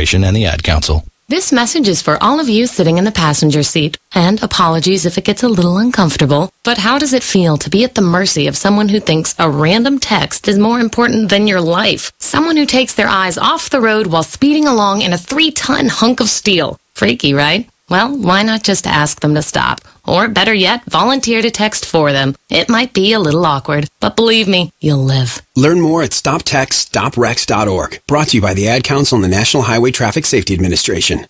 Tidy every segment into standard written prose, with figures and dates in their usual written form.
Administration and the Ad Council. This message is for all of you sitting in the passenger seat. And apologies if it gets a little uncomfortable. But how does it feel to be at the mercy of someone who thinks a random text is more important than your life? Someone who takes their eyes off the road while speeding along in a 3-ton hunk of steel. Freaky, right? Well, why not just ask them to stop? Or better yet, volunteer to text for them. It might be a little awkward, but believe me, you'll live. Learn more at stoptextstoprex.org. Brought to you by the Ad Council and the National Highway Traffic Safety Administration.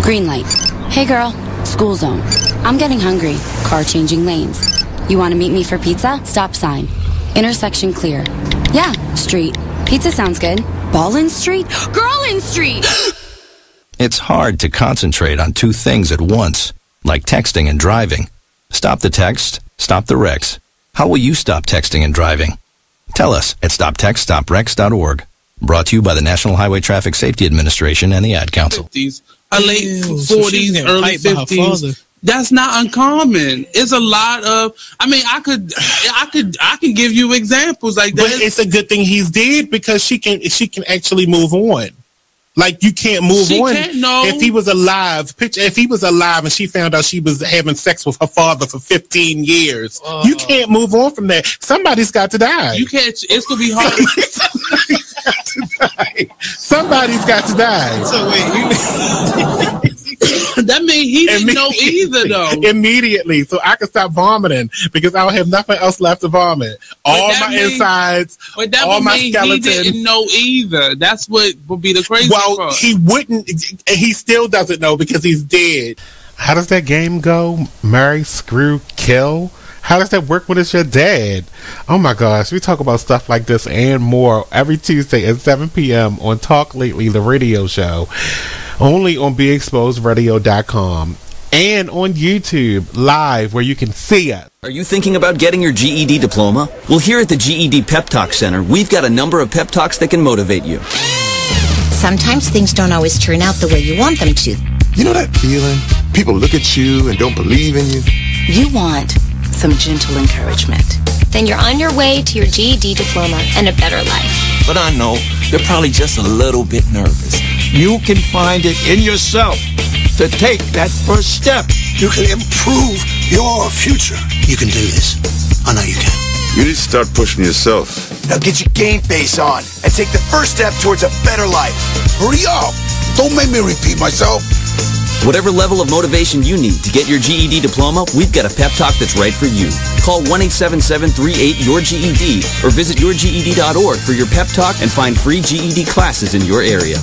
Green light. Hey girl, school zone. I'm getting hungry. Car changing lanes. You want to meet me for pizza? Stop sign. Intersection clear. Yeah, street. Pizza sounds good. Ballin Street? Girlin Street! It's hard to concentrate on two things at once, like texting and driving. Stop the text, stop the wrecks. How will you stop texting and driving? Tell us at stoptextstoprex.org. Brought to you by the National Highway Traffic Safety Administration and the Ad Council. A late 40s, early 50s. That's not uncommon. It's a lot of. I mean, I can give you examples like that. But it's a good thing he's dead because she can actually move on. Like, you can't move on. If he was alive, if he was alive and she found out she was having sex with her father for 15 years, you can't move on from that. Somebody's got to die. You can't. It's gonna be hard. Somebody's got to die. So wait, that means he didn't know either, though. Immediately, so I can stop vomiting because I don't have nothing else left to vomit. All my insides, all my skeleton. He didn't know either. That's what would be the crazy part. He wouldn't. He still doesn't know because he's dead. How does that game go? Marry, screw, kill? How does that work when it's your dad? Oh my gosh, we talk about stuff like this and more every Tuesday at 7 p.m. on Talk Lately, the radio show. Only on BeExposedRadio.com and on YouTube Live where you can see us. Are you thinking about getting your GED diploma? Well, here at the GED Pep Talk Center, we've got a number of pep talks that can motivate you. Sometimes things don't always turn out the way you want them to. You know that feeling? People look at you and don't believe in you. You want some gentle encouragement. Then you're on your way to your GED diploma and a better life. But I know they're probably just a little bit nervous. You can find it in yourself to take that first step. You can improve your future. You can do this. I know you can. You need to start pushing yourself. Now get your game face on and take the first step towards a better life. Hurry up. Don't make me repeat myself. Whatever level of motivation you need to get your GED diploma, we've got a pep talk that's right for you. Call 1-877-38-YOUR-GED or visit yourged.org for your pep talk and find free GED classes in your area.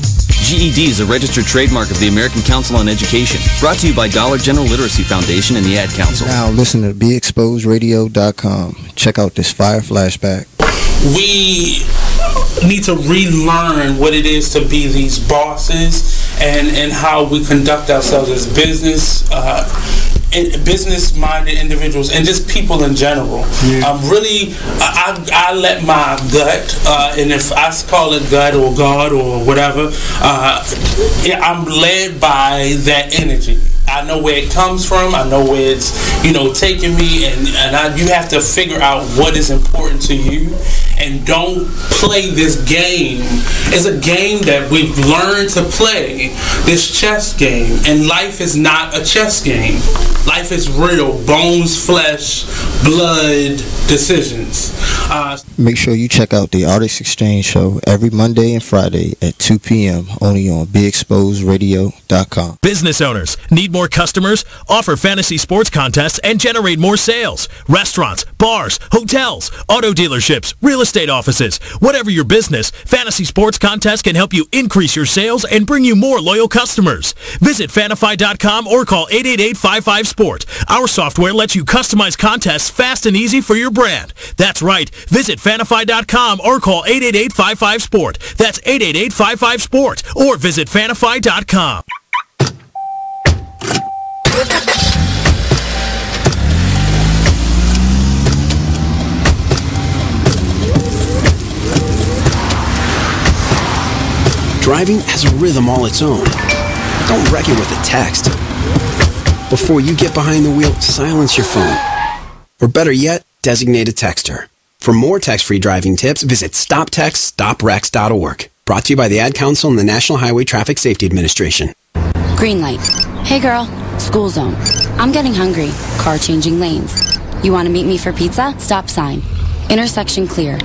GED is a registered trademark of the American Council on Education. Brought to you by Dollar General Literacy Foundation and the Ad Council. Now listen to BeExposedRadio.com. Check out this fire flashback. We need to relearn what it is to be these bosses and how we conduct ourselves as business-minded individuals and just people in general. I let my gut, and if I call it gut or God or whatever, I'm led by that energy. I know where it comes from. I know where it's, taking me, and you have to figure out what is important to you, and don't play this game. It's a game that we've learned to play, this chess game, and life is not a chess game. Life is real, bones, flesh, blood, decisions. Make sure you check out the Artist Exchange Show every Monday and Friday at 2 p.m. only on BeExposedRadio.com. Business owners need more customers? Offer fantasy sports contests and generate more sales. Restaurants, bars, hotels, auto dealerships, real estate offices. Whatever your business, fantasy sports contests can help you increase your sales and bring you more loyal customers. Visit Fanify.com or call 888-55-SPORT. Our software lets you customize contests fast and easy for your brand. That's right. Visit Fanify.com or call 888-55-SPORT. That's 888-55-SPORT or visit Fanify.com. Driving has a rhythm all its own. Don't wreck it with a text. Before you get behind the wheel, silence your phone. Or better yet, designate a texter. For more text-free driving tips, visit stoptextstoprex.org. Brought to you by the Ad Council and the National Highway Traffic Safety Administration. Green light. Hey girl, school zone. I'm getting hungry. Car changing lanes. You want to meet me for pizza? Stop sign. Intersection clear.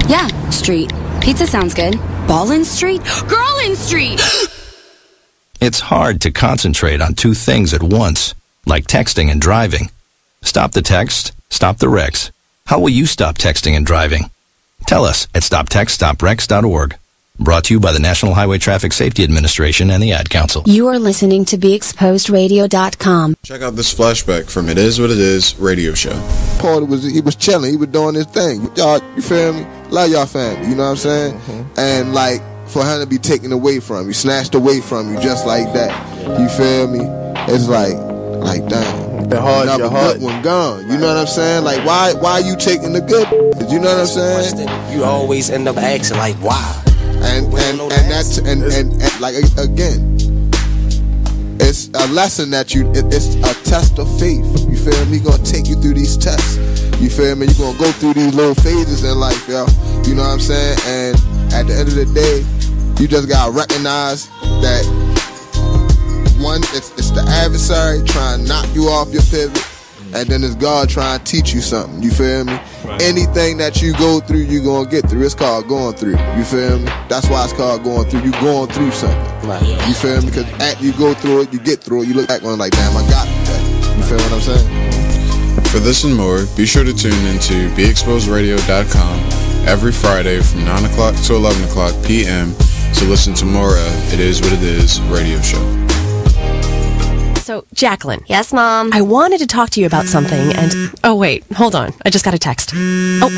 Yeah, street. Pizza sounds good. Ballin Street? Girlin Street! It's hard to concentrate on two things at once, like texting and driving. Stop the text, stop the wrecks. How will you stop texting and driving? Tell us at stoptextstopwrecks.org. Brought to you by the National Highway Traffic Safety Administration and the Ad Council. You are listening to BeExposedRadio.com. Check out this flashback from It Is What It Is radio show. Paul was chilling. He was doing his thing. Y'all, you feel me? Love y'all family. You know what I'm saying? Mm-hmm. And like for him to be taken away from you, snatched away from you, just like that. You feel me? It's like damn. Another good one gone. You know what I'm saying? Like why you taking the good? You know what I'm saying? You always end up asking like why. And like again, it's a lesson that it's a test of faith. You feel me? Gonna take you through these tests. You feel me? You're gonna go through these little phases in life, yo. You know what I'm saying? And at the end of the day, you just gotta recognize that one, it's the adversary trying to knock you off your pivot, and then it's God trying to teach you something. You feel me? Right. Anything that you go through, you gonna get through. It's called going through. You feel me? That's why it's called going through. You going through something. Right. You feel me? Because after you go through it, you get through it. You look back on it like, damn, I got that. You feel what I'm saying? For this and more, be sure to tune into BeExposedRadio.com every Friday from 9 o'clock to 11 o'clock p.m. to listen to more of It Is What It Is radio show. So, Jacqueline. Yes, Mom? I wanted to talk to you about something and... Oh, wait. Hold on. I just got a text. Oh,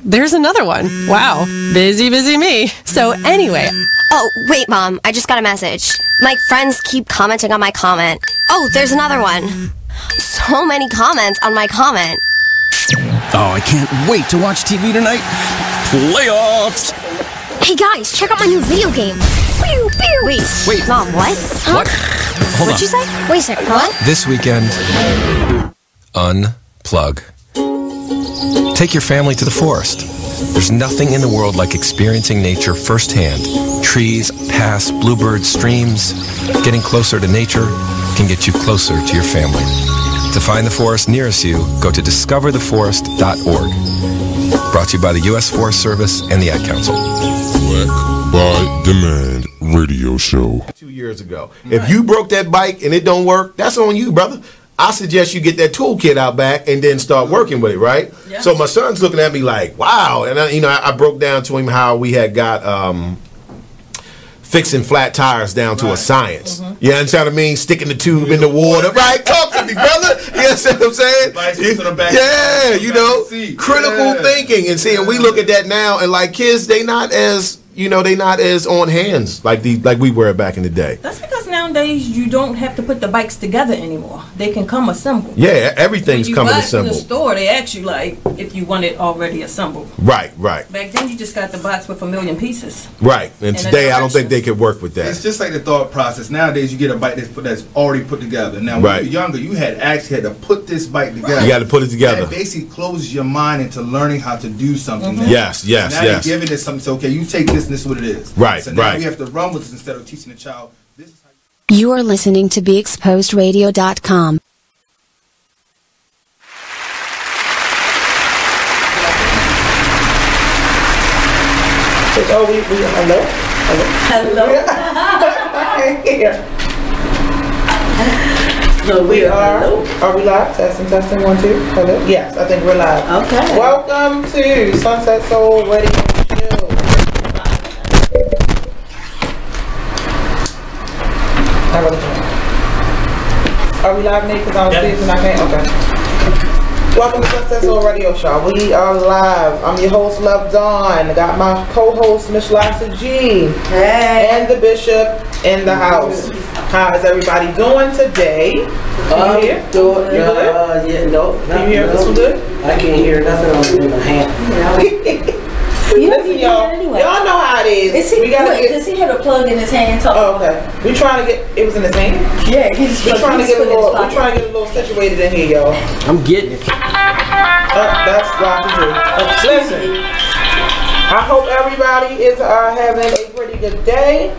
there's another one. Wow. Busy me. So, anyway... Oh, wait, Mom. I just got a message. My friends keep commenting on my comment. Oh, there's another one. So many comments on my comment. Oh, I can't wait to watch TV tonight. Playoffs! Hey, guys, check out my new video game. Pew, pew. Wait. Mom, what? What? Hold What'd you say? Wait a second, what? This weekend, unplug. Take your family to the forest. There's nothing in the world like experiencing nature firsthand. Trees, paths, bluebirds, streams. Getting closer to nature can get you closer to your family. To find the forest nearest you, go to discovertheforest.org. Brought to you by the U.S. Forest Service and the Ad Council. Black by Demand radio show. 2 years ago. If you broke that bike and it don't work, that's on you, brother. I suggest you get that toolkit out back and then start working with it, right? Yeah. So my son's looking at me like, wow. And I broke down to him how we had got fixing flat tires down to a science. Mm-hmm. You understand what I mean? Sticking the tube in the water. Right? Talk to me, brother. You understand what I'm saying? Yeah, you know, critical thinking. And see, and we look at that now and like kids, they not as on hands like we were back in the day. That's because nowadays you don't have to put the bikes together anymore. They can come assembled. Yeah, everything's coming assembled. In the store, they ask you like if you want it already assembled. Right. Back then, you just got the box with 1,000,000 pieces. Right, and today I don't think they could work with that. It's just like the thought process. Nowadays, you get a bike that's already put together. Now, when you were younger, you had to put this bike together. You got to put it together. That basically closes your mind into learning how to do something. Mm-hmm. Yes. Now you're giving it something. So, okay, you take this, and this is what it is. Right. So now we have to run with this instead of teaching the child. This is how you are listening to BeExposedRadio.com. Oh, hello. No, we are. Are we live? Testing. 1, 2. Hello. Yes, I think we're live. Okay. Welcome to SunSet Soul Radio Show. Are we live, Nate? Because I was stage and I can't. Okay. Welcome to SunSet Soul Radio Show. We are live. I'm your host, Love Dawn. I got my co-host, Miss Lassa G. Hey. And the Bishop in the house. How is everybody doing today? Can you hear? You good? Yeah, no. Can you hear this one good? I can't hear nothing on my hand. Listen, y'all. Anyway. Y'all know how it is. Does he have a plug in his hand? Oh, okay. We trying to get. It was in his hand. Yeah, we're trying to get a little situated in here, y'all. I'm getting it. That's Lassa G. Listen. I hope everybody is having a pretty good day.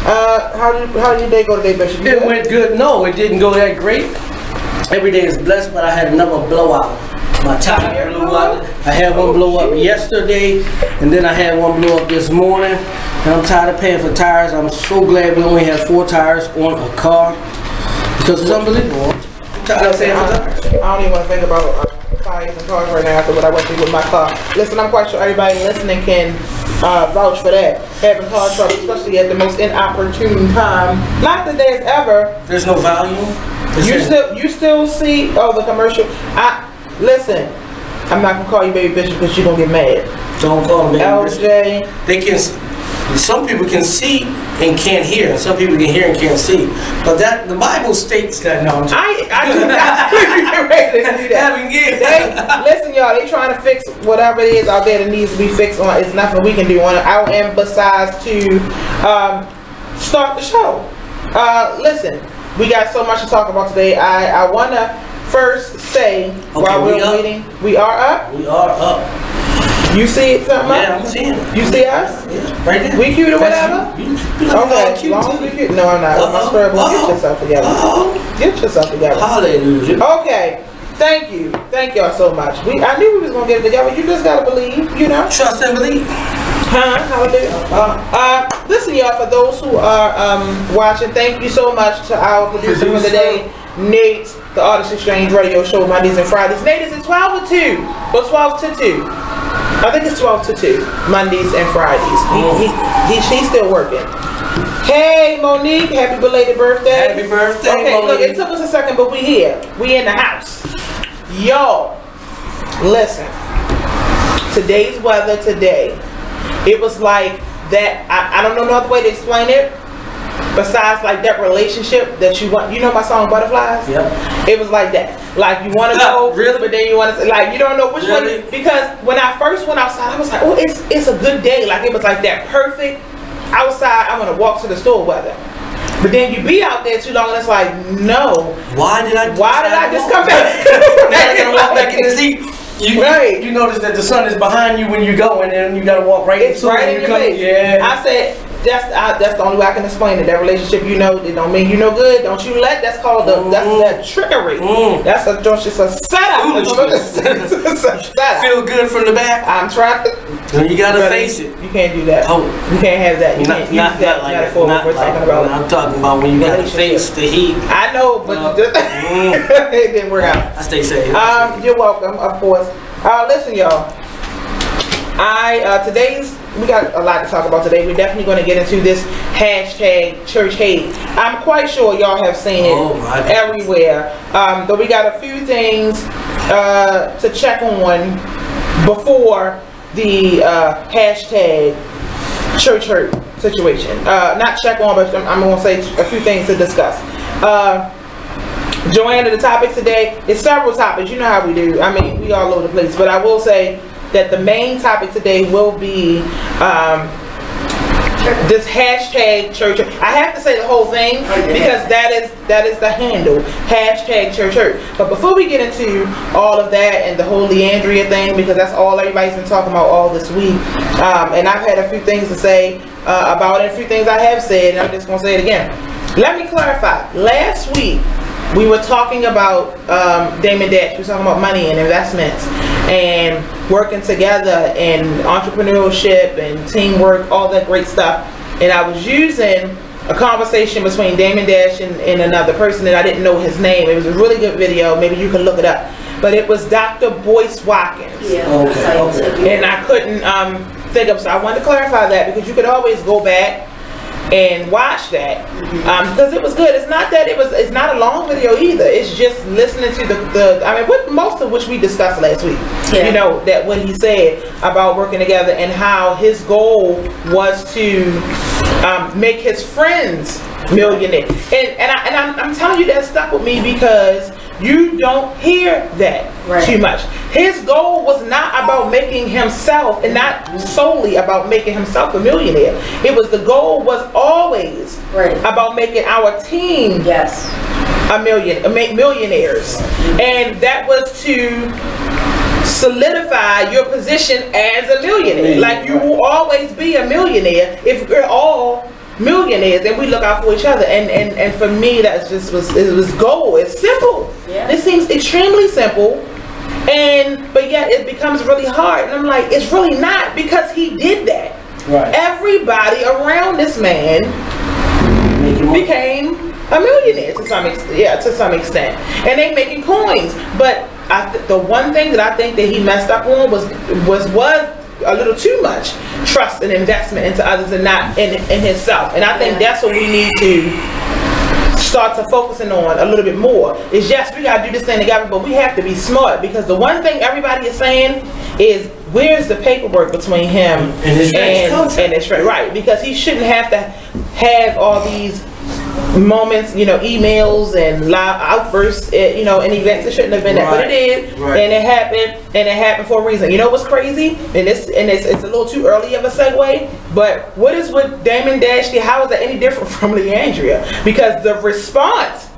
How did your day go today, Bishop? It went good. No, it didn't go that great. Every day is blessed, but I had another blowout. My tire blew out. I had one blow up yesterday, and then I had one blow up this morning. And I'm tired of paying for tires. I'm so glad we only have 4 tires on a car because it's unbelievable. I'm tired of paying for tires. I don't even want to think about tires and cars right now after what I went through with my car. Listen, I'm quite sure everybody listening can vouch for that. Having car trouble, especially at the most inopportune time. Not that there's ever. There's no value. You still see the commercial. Listen, I'm not gonna call you Baby Bishop because you're gonna get mad. Don't call me Baby Bishop. LJ. They can. Some people can see and can't hear, and some people can hear and can't see. But that the Bible states that. No, I'm I do not get ready to do that. Listen, y'all. They trying to fix whatever it is out there that needs to be fixed on. It's nothing we can do on it. Our end besides to start the show. Listen, we got so much to talk about today. I wanna first say while we're waiting, we are up. We are up. You see it something up? Yeah, I'm seeing it. You see us? Yeah, right there. We cute or whatever? Okay, cute long as we cute. No, I'm not. I'm not sure. Get yourself together. Get yourself together. Hallelujah. Okay. Thank you. Thank y'all so much. I knew we was gonna get it together. You just gotta believe, you know? Trust and believe. Hallelujah. Listen, y'all, for those who are watching, thank you so much to our producer for the day, Nate, the Artist Exchange Radio Show, Mondays and Fridays. Nate, is it 12 or 2? Or 12 to 2? I think it's 12 to 2, Mondays and Fridays. He's still working. Hey, Monique, happy belated birthday. Happy birthday, okay, Monique. Look, it took us a second, but we here. We in the house. Yo, listen. Today's weather today, it was like that. I don't know no other way to explain it. Besides like that relationship that you want, you know my song Butterflies? Yeah. It was like that. Like you want to go, really? but then you want to, like you don't know which really? one. Because when I first went outside, I was like, oh, it's a good day. Like it was like that perfect outside. I'm gonna walk to the store weather. But then you be out there too long, and it's like, no. Why did I just come back? Now I gotta walk back in the seat. You notice that the sun is behind you when you go, and then you gotta walk right into right it. in your face. Yeah. I said that's the only way I can explain it. That relationship, you know, it don't mean you no good. Don't you let. That's called that's trickery. That's just a setup. It's a setup. Feel good from the back. I'm trying to. You gotta face it. You can't do that. Oh, you can't have that. You can't use that like metaphor we're talking about. I'm talking about when you gotta face the heat. I know, but it didn't work out. I stay safe. You're welcome, of course. Listen, y'all. We got a lot to talk about today. We're definitely going to get into this hashtag church hate. I'm quite sure y'all have seen it everywhere. But we got a few things to check on before the hashtag church hurt situation. Not check on, but I'm going to say a few things to discuss. Joanna, the topic today is several topics. You know how we do. I mean, we all over the place. But I will say that the main topic today will be this hashtag church hurt. I have to say the whole thing because that is the handle, hashtag church hurt. But before we get into all of that and the whole Leandria thing, because that's all everybody's been talking about all this week, and I've had a few things to say about it, a few things I have said, and I'm just going to say it again. Let me clarify. Last week, we were talking about Damon Dash. We were talking about money and investments and working together and entrepreneurship and teamwork, all that great stuff. And I was using a conversation between Damon Dash and another person, and I didn't know his name. It was a really good video. Maybe you can look it up. But it was Dr. Boyce Watkins. Yeah. Okay. And I couldn't think of, so I wanted to clarify that because you could always go back and watch that because it was good. It's not that it's not a long video either. It's just listening to the I mean, most of which we discussed last week. You know, that what he said about working together and how his goal was to make his friends millionaire. And I'm telling you, that stuck with me because you don't hear that too much. His goal was not about making himself, and not solely about making himself a millionaire. It was, the goal was always about making our team millionaires, and that was to solidify your position as a millionaire. Like, you will always be a millionaire if we're all millionaires and we look out for each other. And for me, that just was gold. It's simple. Yeah. It seems extremely simple, but yet it becomes really hard. And I'm like, it's really not, because he did that. Right. Everybody around this man became a millionaire to some extent, and they making coins. But the one thing that I think that he messed up on was a little too much trust and investment into others and not in himself. And I think that's what we need to start to focusing on a little bit more. Is yes, we gotta do this thing together, but we have to be smart, because the one thing everybody is saying is, where's the paperwork between him and his right? Because he shouldn't have to have all these moments, emails and live outbursts, in events. It shouldn't have been that, but it is, and it happened for a reason. You know what's crazy? And it's a little too early of a segue, but what is with Damon Dash? How is that any different from Leandria? Because the response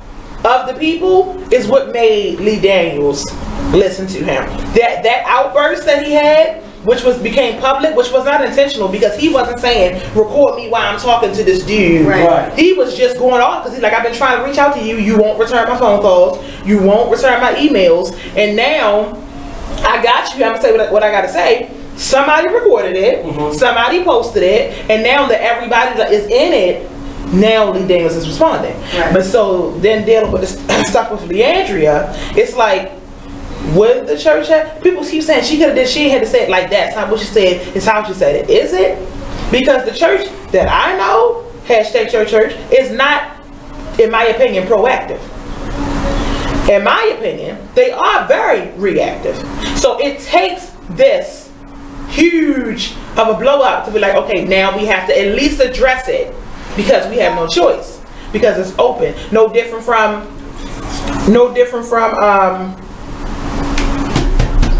of the people is what made Lee Daniels listen to him. That outburst that he had, which became public, which was not intentional, because he wasn't saying, record me while I'm talking to this dude. Right. He was just going off, because he's like, I've been trying to reach out to you. You won't return my phone calls. You won't return my emails. And now, I got you. I'm going to say what I got to say. Somebody recorded it. Somebody posted it. And now that everybody is in it, now Lee Daniels is responding. Right. But so then dealing with the stuff with Leandria, it's like, would the church have? People keep saying she could have she had to say it like that. It's not what she said, it's how she said it. Is it? Because the church that I know, #church, is not, in my opinion, proactive. In my opinion, they are very reactive. So it takes this huge of a blow up to be like, okay, now we have to at least address it, because we have no choice, because it's open. No different from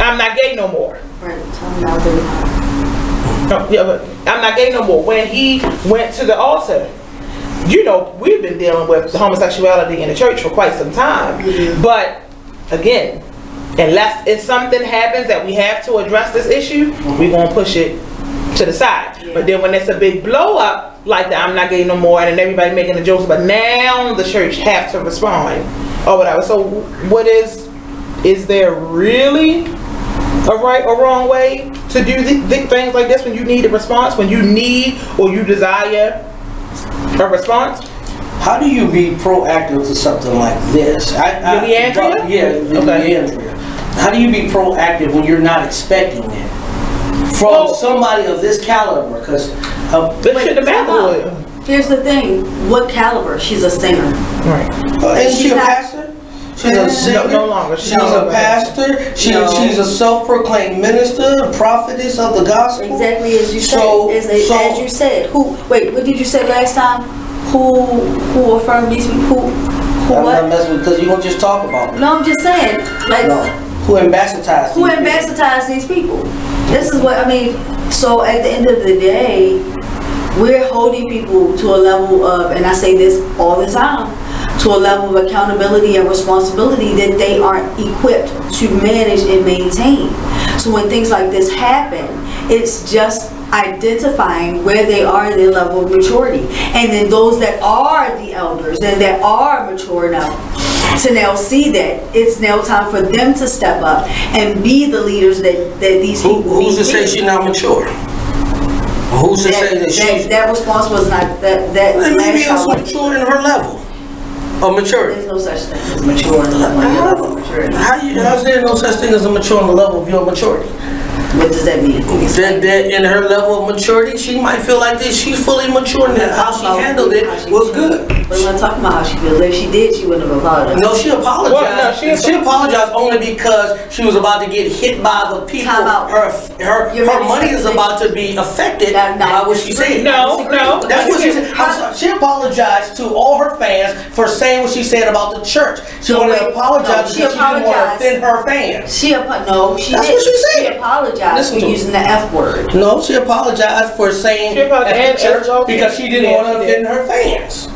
I'm not gay no more. Right. I'm not gay no more. When he went to the altar, we've been dealing with homosexuality in the church for quite some time. But again, unless if something happens that we have to address this issue, we're gonna push it to the side. But then when it's a big blow up like that, I'm not gay no more, and then everybody making the jokes, but now the church have to respond or whatever. So what is there really a right or wrong way to do things like this when you need a response, when you need or you desire a response? How do you be proactive to something like this? Leandria. How do you be proactive when you're not expecting it from somebody of this caliber? Because here's the thing: what caliber? She's a singer, right? And she's a pastor. She's a singer. No longer. She's a pastor. She's a self-proclaimed minister, a prophetess of the gospel. Exactly as you said. As you said. Wait, what did you say last time? Who affirmed these people? I'm not messing with, because you won't just talk about them. No, I'm just saying. Who ambassadized these people? This is what I mean. So at the end of the day, we're holding people to a level of, and I say this all the time, to a level of accountability and responsibility that they aren't equipped to manage and maintain. So when things like this happen, it's just identifying where they are in their level of maturity. And then those that are the elders and that are mature enough to now see that it's now time for them to step up and be the leaders that these people need. Who's to say she's not mature? Who's to say that that response was not that maybe it's mature in her level of maturity? There's no such thing as mature in the level of maturity. How's there no such thing as a mature in the level of your maturity? What does that mean? That in her level of maturity, she might feel like this. She's fully mature, and how she handled it was good. We're not talking about how she feels. If she did, she wouldn't have apologized. No, she apologized. Well, no, she apologized only because she was about to get hit by the people. Her money is about to be affected by what she said. No. That's what she said. She apologized to all her fans for saying what she said about the church. She wanted to apologize because she didn't want to offend her fans. She didn't. That's what she said. She apologized for using the F word. No, she apologized for saying at the church because she didn't want to offend her fans.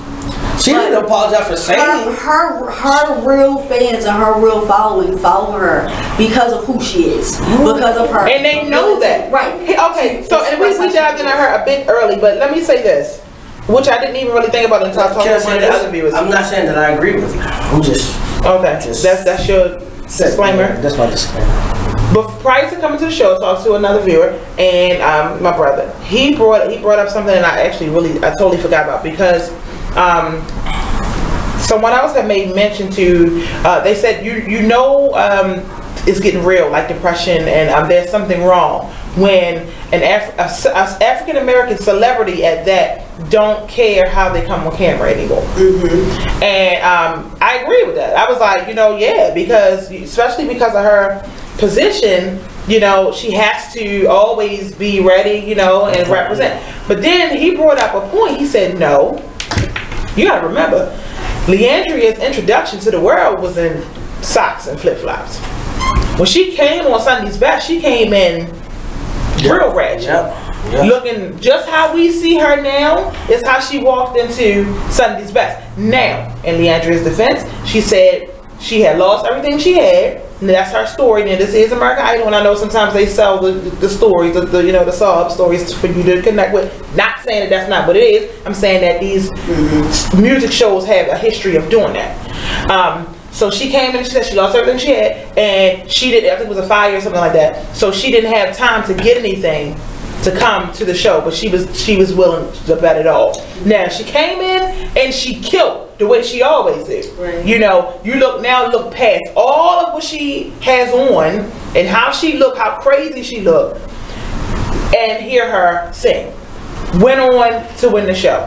She didn't apologize for saying her real fans and her real following follow her because of who she is, because of her, and they know that. Right. Okay. So and we dived into her a bit early, but let me say this, which I didn't even really think about until I talked to one of the other viewers. I'm not saying that I agree with you. I'm just that's your disclaimer. That's my disclaimer. But prior to coming to the show, I talked to another viewer and my brother. He brought up something that I totally forgot about because someone else had made mention to. They said it's getting real, like depression, and there's something wrong when an African American celebrity at that don't care how they come on camera anymore. And I agree with that. I was like, because especially because of her position, she has to always be ready, and represent. But then he brought up a point. He said, no, you gotta remember, Leandria's introduction to the world was in socks and flip-flops. When she came on Sunday's Best, she came in real ratchet. Looking just how we see her now is how she walked into Sunday's Best. Now, in Leandria's defense, she said she had lost everything she had. And that's her story. Now, this is American Idol, and I know sometimes they sell the stories, the sob stories for you to connect with. Not saying that that's not what it is. I'm saying that these music shows have a history of doing that. So she came in and she said she lost everything she had, and she did, I think it was a fire or something like that. So she didn't have time to get anything to come to the show, but she was willing to bet it all. Now she came in and she killed the way she always did. Right. You look past all of what she has on and how she looked, how crazy she looked, and hear her sing. Went on to win the show.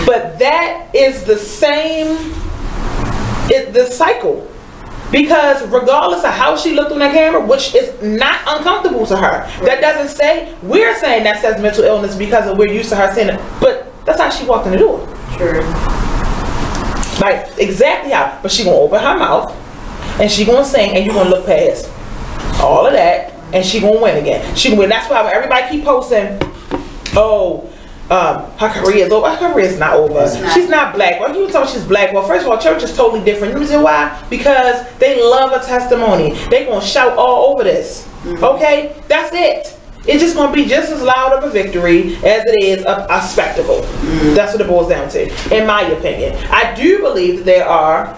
But that is the cycle. Because regardless of how she looked on that camera, which is not uncomfortable to her, that doesn't say, we're saying that says mental illness because we're used to her saying it, but that's how she walked in the door. Sure. Like, exactly how. But she gonna open her mouth, and she gonna sing, and you gonna look past all of that, and she gonna win again. She gonna win. That's why when everybody keep posting, her career is over. Her career is not over. She's not black. Well, you tell me she's black. Well, first of all, church is totally different. You know why? Because they love a testimony. They gonna shout all over this. Okay, that's it. It's just gonna be just as loud of a victory as it is a spectacle. That's what it boils down to, in my opinion. I do believe that there are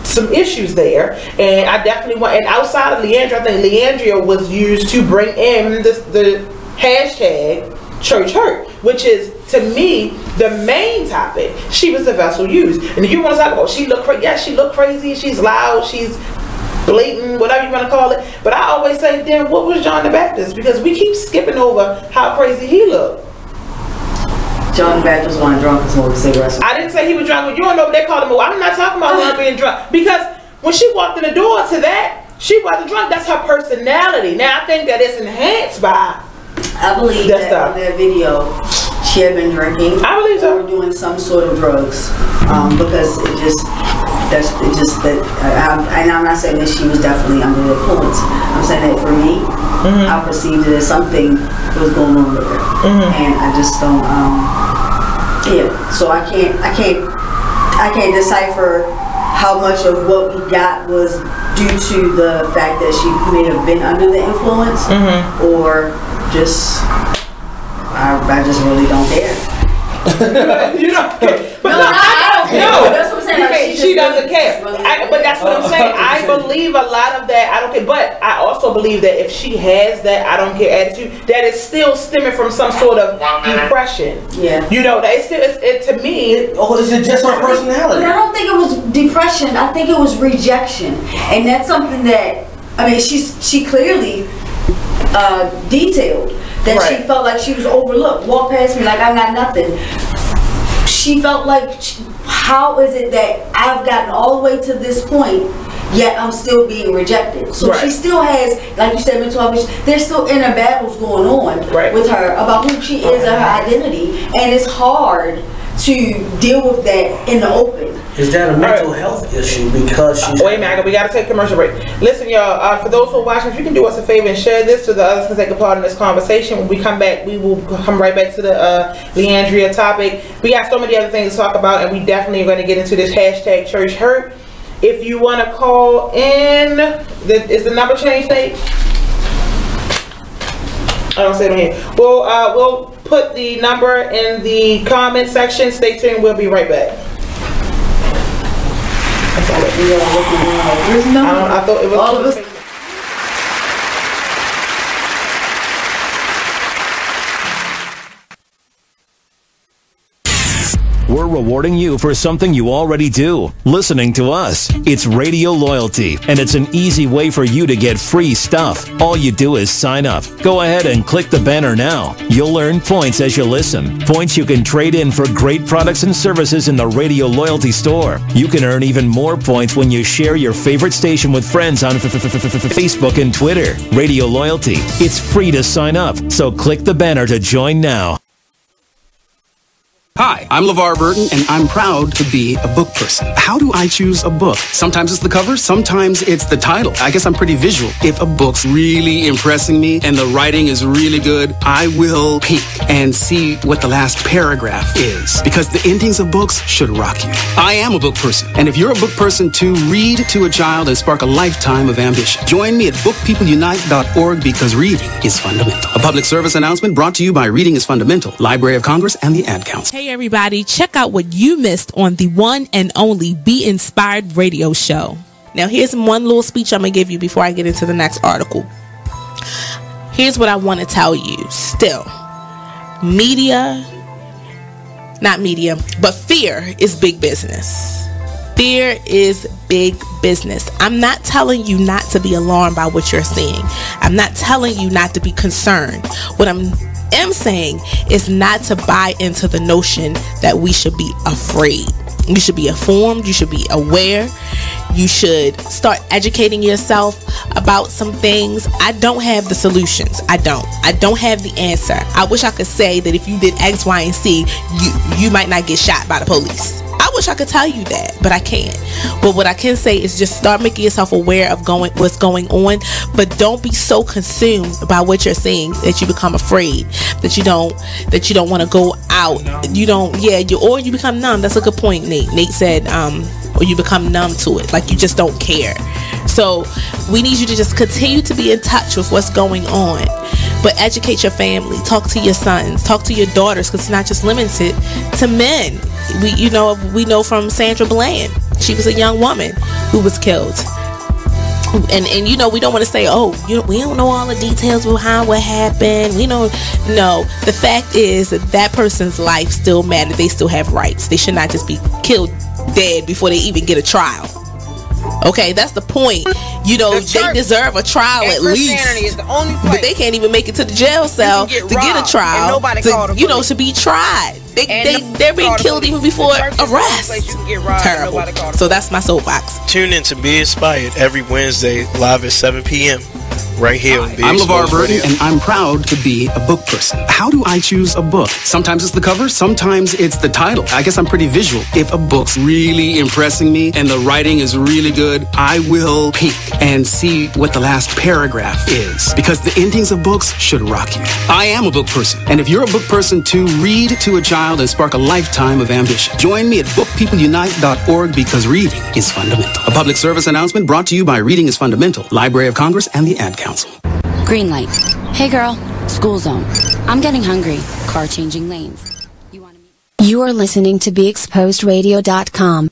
some issues there, and I definitely want. And outside of Leandria, I think Leandria was used to bring in the hashtag church hurt, which is, to me, the main topic. She was the vessel used. And if you want to talk about, she looked crazy, yes, she looked crazy, she's loud, she's blatant, whatever you want to call it. But I always say, then what was John the Baptist? Because we keep skipping over how crazy he looked. John the Baptist wasn't drunk and smoked cigarettes. I didn't say he was drunk. You don't know what they called him. I'm not talking about her being drunk. Because when she walked in the door to that, she wasn't drunk. That's her personality. Now, I think that it's enhanced by I believe that in that video, she had been drinking. I believe so. Or doing some sort of drugs, because and I'm not saying that she was definitely under the influence. I'm saying that for me, I perceived it as something was going on with her, and I just don't. So I can't decipher how much of what we got was due to the fact that she may have been under the influence, or just I just really don't care. You don't care. But no, I don't care. No, that's what I'm saying. She doesn't care. But that's what I'm saying. I believe a lot of that. I don't care. But I also believe that if she has that I don't care attitude, that is still stemming from some sort of depression. Yeah. That it's still to me. Or is it just her personality? But I don't think it was depression. I think it was rejection, and that's something that she clearly detailed that she felt like she was overlooked. Walked past me like I got nothing. She felt like, how is it that I've gotten all the way to this point, yet I'm still being rejected? So she still has, like you said, mental health issues. There's still inner battles going on with her about who she is and her identity, and it's hard to deal with that in the open. Is that a mental health issue because she's... Wait a minute, we got to take a commercial break. Listen, y'all, for those who are watching, if you can do us a favor and share this so the others can take a part in this conversation. When we come back, we will come right back to the Leandria topic. We got so many other things to talk about, and we definitely are going to get into this hashtag church hurt. If you want to call in, is the number changed, Nate? I don't see it on here. We'll put the number in the comment section. Stay tuned. We'll be right back. I thought it was all of us. We're rewarding you for something you already do, listening to us. It's Radio Loyalty, and it's an easy way for you to get free stuff. All you do is sign up. Go ahead and click the banner now. You'll earn points as you listen. Points you can trade in for great products and services in the Radio Loyalty store. You can earn even more points when you share your favorite station with friends on Facebook and Twitter. Radio Loyalty. It's free to sign up, so click the banner to join now. Hi, I'm LeVar Burton, and I'm proud to be a book person. How do I choose a book? Sometimes it's the cover, sometimes it's the title. I guess I'm pretty visual. If a book's really impressing me and the writing is really good, I will peek and see what the last paragraph is, because the endings of books should rock you. I am a book person, and if you're a book person too, read to a child and spark a lifetime of ambition. Join me at bookpeopleunite.org, because reading is fundamental. A public service announcement brought to you by Reading is Fundamental, Library of Congress, and the Ad Council. Hey everybody, check out what you missed on the one and only Be Inspired radio show. Now here's one little speech I'm going to give you before I get into the next article. Here's what I want to tell you. Still, fear is big business. Fear is big business. I'm not telling you not to be alarmed by what you're seeing. I'm not telling you not to be concerned. What I'm saying is not to buy into the notion that we should be afraid. You should be informed. You should be aware. You should start educating yourself about some things. I don't have the solutions. I don't have the answer. I wish I could say that if you did X, Y, and Z, you might not get shot by the police. I wish I could tell you that, but I can't. But what I can say is just start making yourself aware of what's going on, but don't be so consumed by what you're seeing that you become afraid, that you don't want to go out. Or you become numb. That's a good point, Nate. Nate said, or you become numb to it, like you just don't care. So we need you to just continue to be in touch with what's going on, but educate your family, talk to your sons, talk to your daughters, because it's not just limited to men. We know from Sandra Bland, she was a young woman who was killed. And we don't want to say, we don't know all the details of what happened. No, the fact is that person's life still matters. They still have rights. They should not just be killed dead before they even get a trial. Okay, that's the point. They deserve a trial at least. Is the only place. But they can't even make it to the jail cell to get a trial. To be tried. They're being killed even before arrest. Terrible. So that's my soapbox. Tune in to Be Inspired every Wednesday live at 7 p.m. right here on I'm LeVar Burton, and I'm proud to be a book person. How do I choose a book? Sometimes it's the cover, sometimes it's the title. I guess I'm pretty visual. If a book's really impressing me and the writing is really good, I will peek and see what the last paragraph is, because the endings of books should rock you. I am a book person, and if you're a book person too, read to a child and spark a lifetime of ambition. Join me at bookpeopleunite.org, because reading is fundamental. A public service announcement brought to you by Reading is Fundamental, Library of Congress, and the Ad Council. Green light. Hey girl, school zone. I'm getting hungry. Car changing lanes. You are listening to BeExposedRadio.com.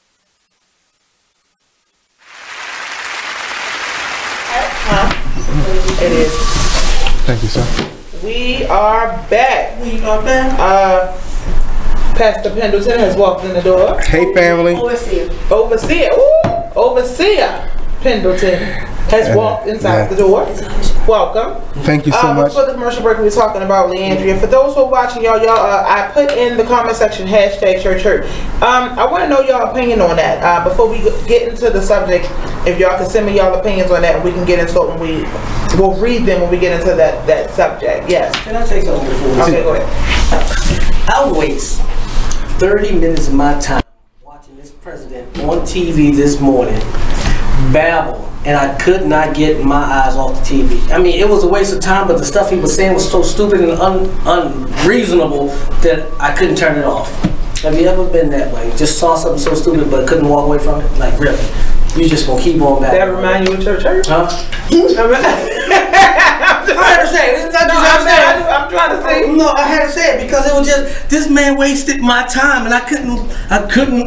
It is. Thank you, sir. We are back. Pastor Pendleton has walked in the door. Hey, family. Overseer Pendleton has walked inside the door. Welcome. Thank you so much. Before the commercial break, we were talking about Leandria. For those who are watching, y'all, I put in the comment section hashtag church hurt. I want to know y'all opinion on that. Before we get into the subject, if y'all can send me y'all opinions on that, and we can get into it when we'll read them when we get into that subject. Yes. Can I say something before? Okay, go ahead. Always, 30 minutes of my time watching this president on TV this morning babble, and I could not get my eyes off the TV. I mean, it was a waste of time, but the stuff he was saying was so stupid and unreasonable that I couldn't turn it off. Have you ever been that way? Just saw something so stupid but couldn't walk away from it? Like, really? You just gonna keep on back? That remind you of church? Huh? I'm trying to say. No, I had to say it because it was just, this man wasted my time and I couldn't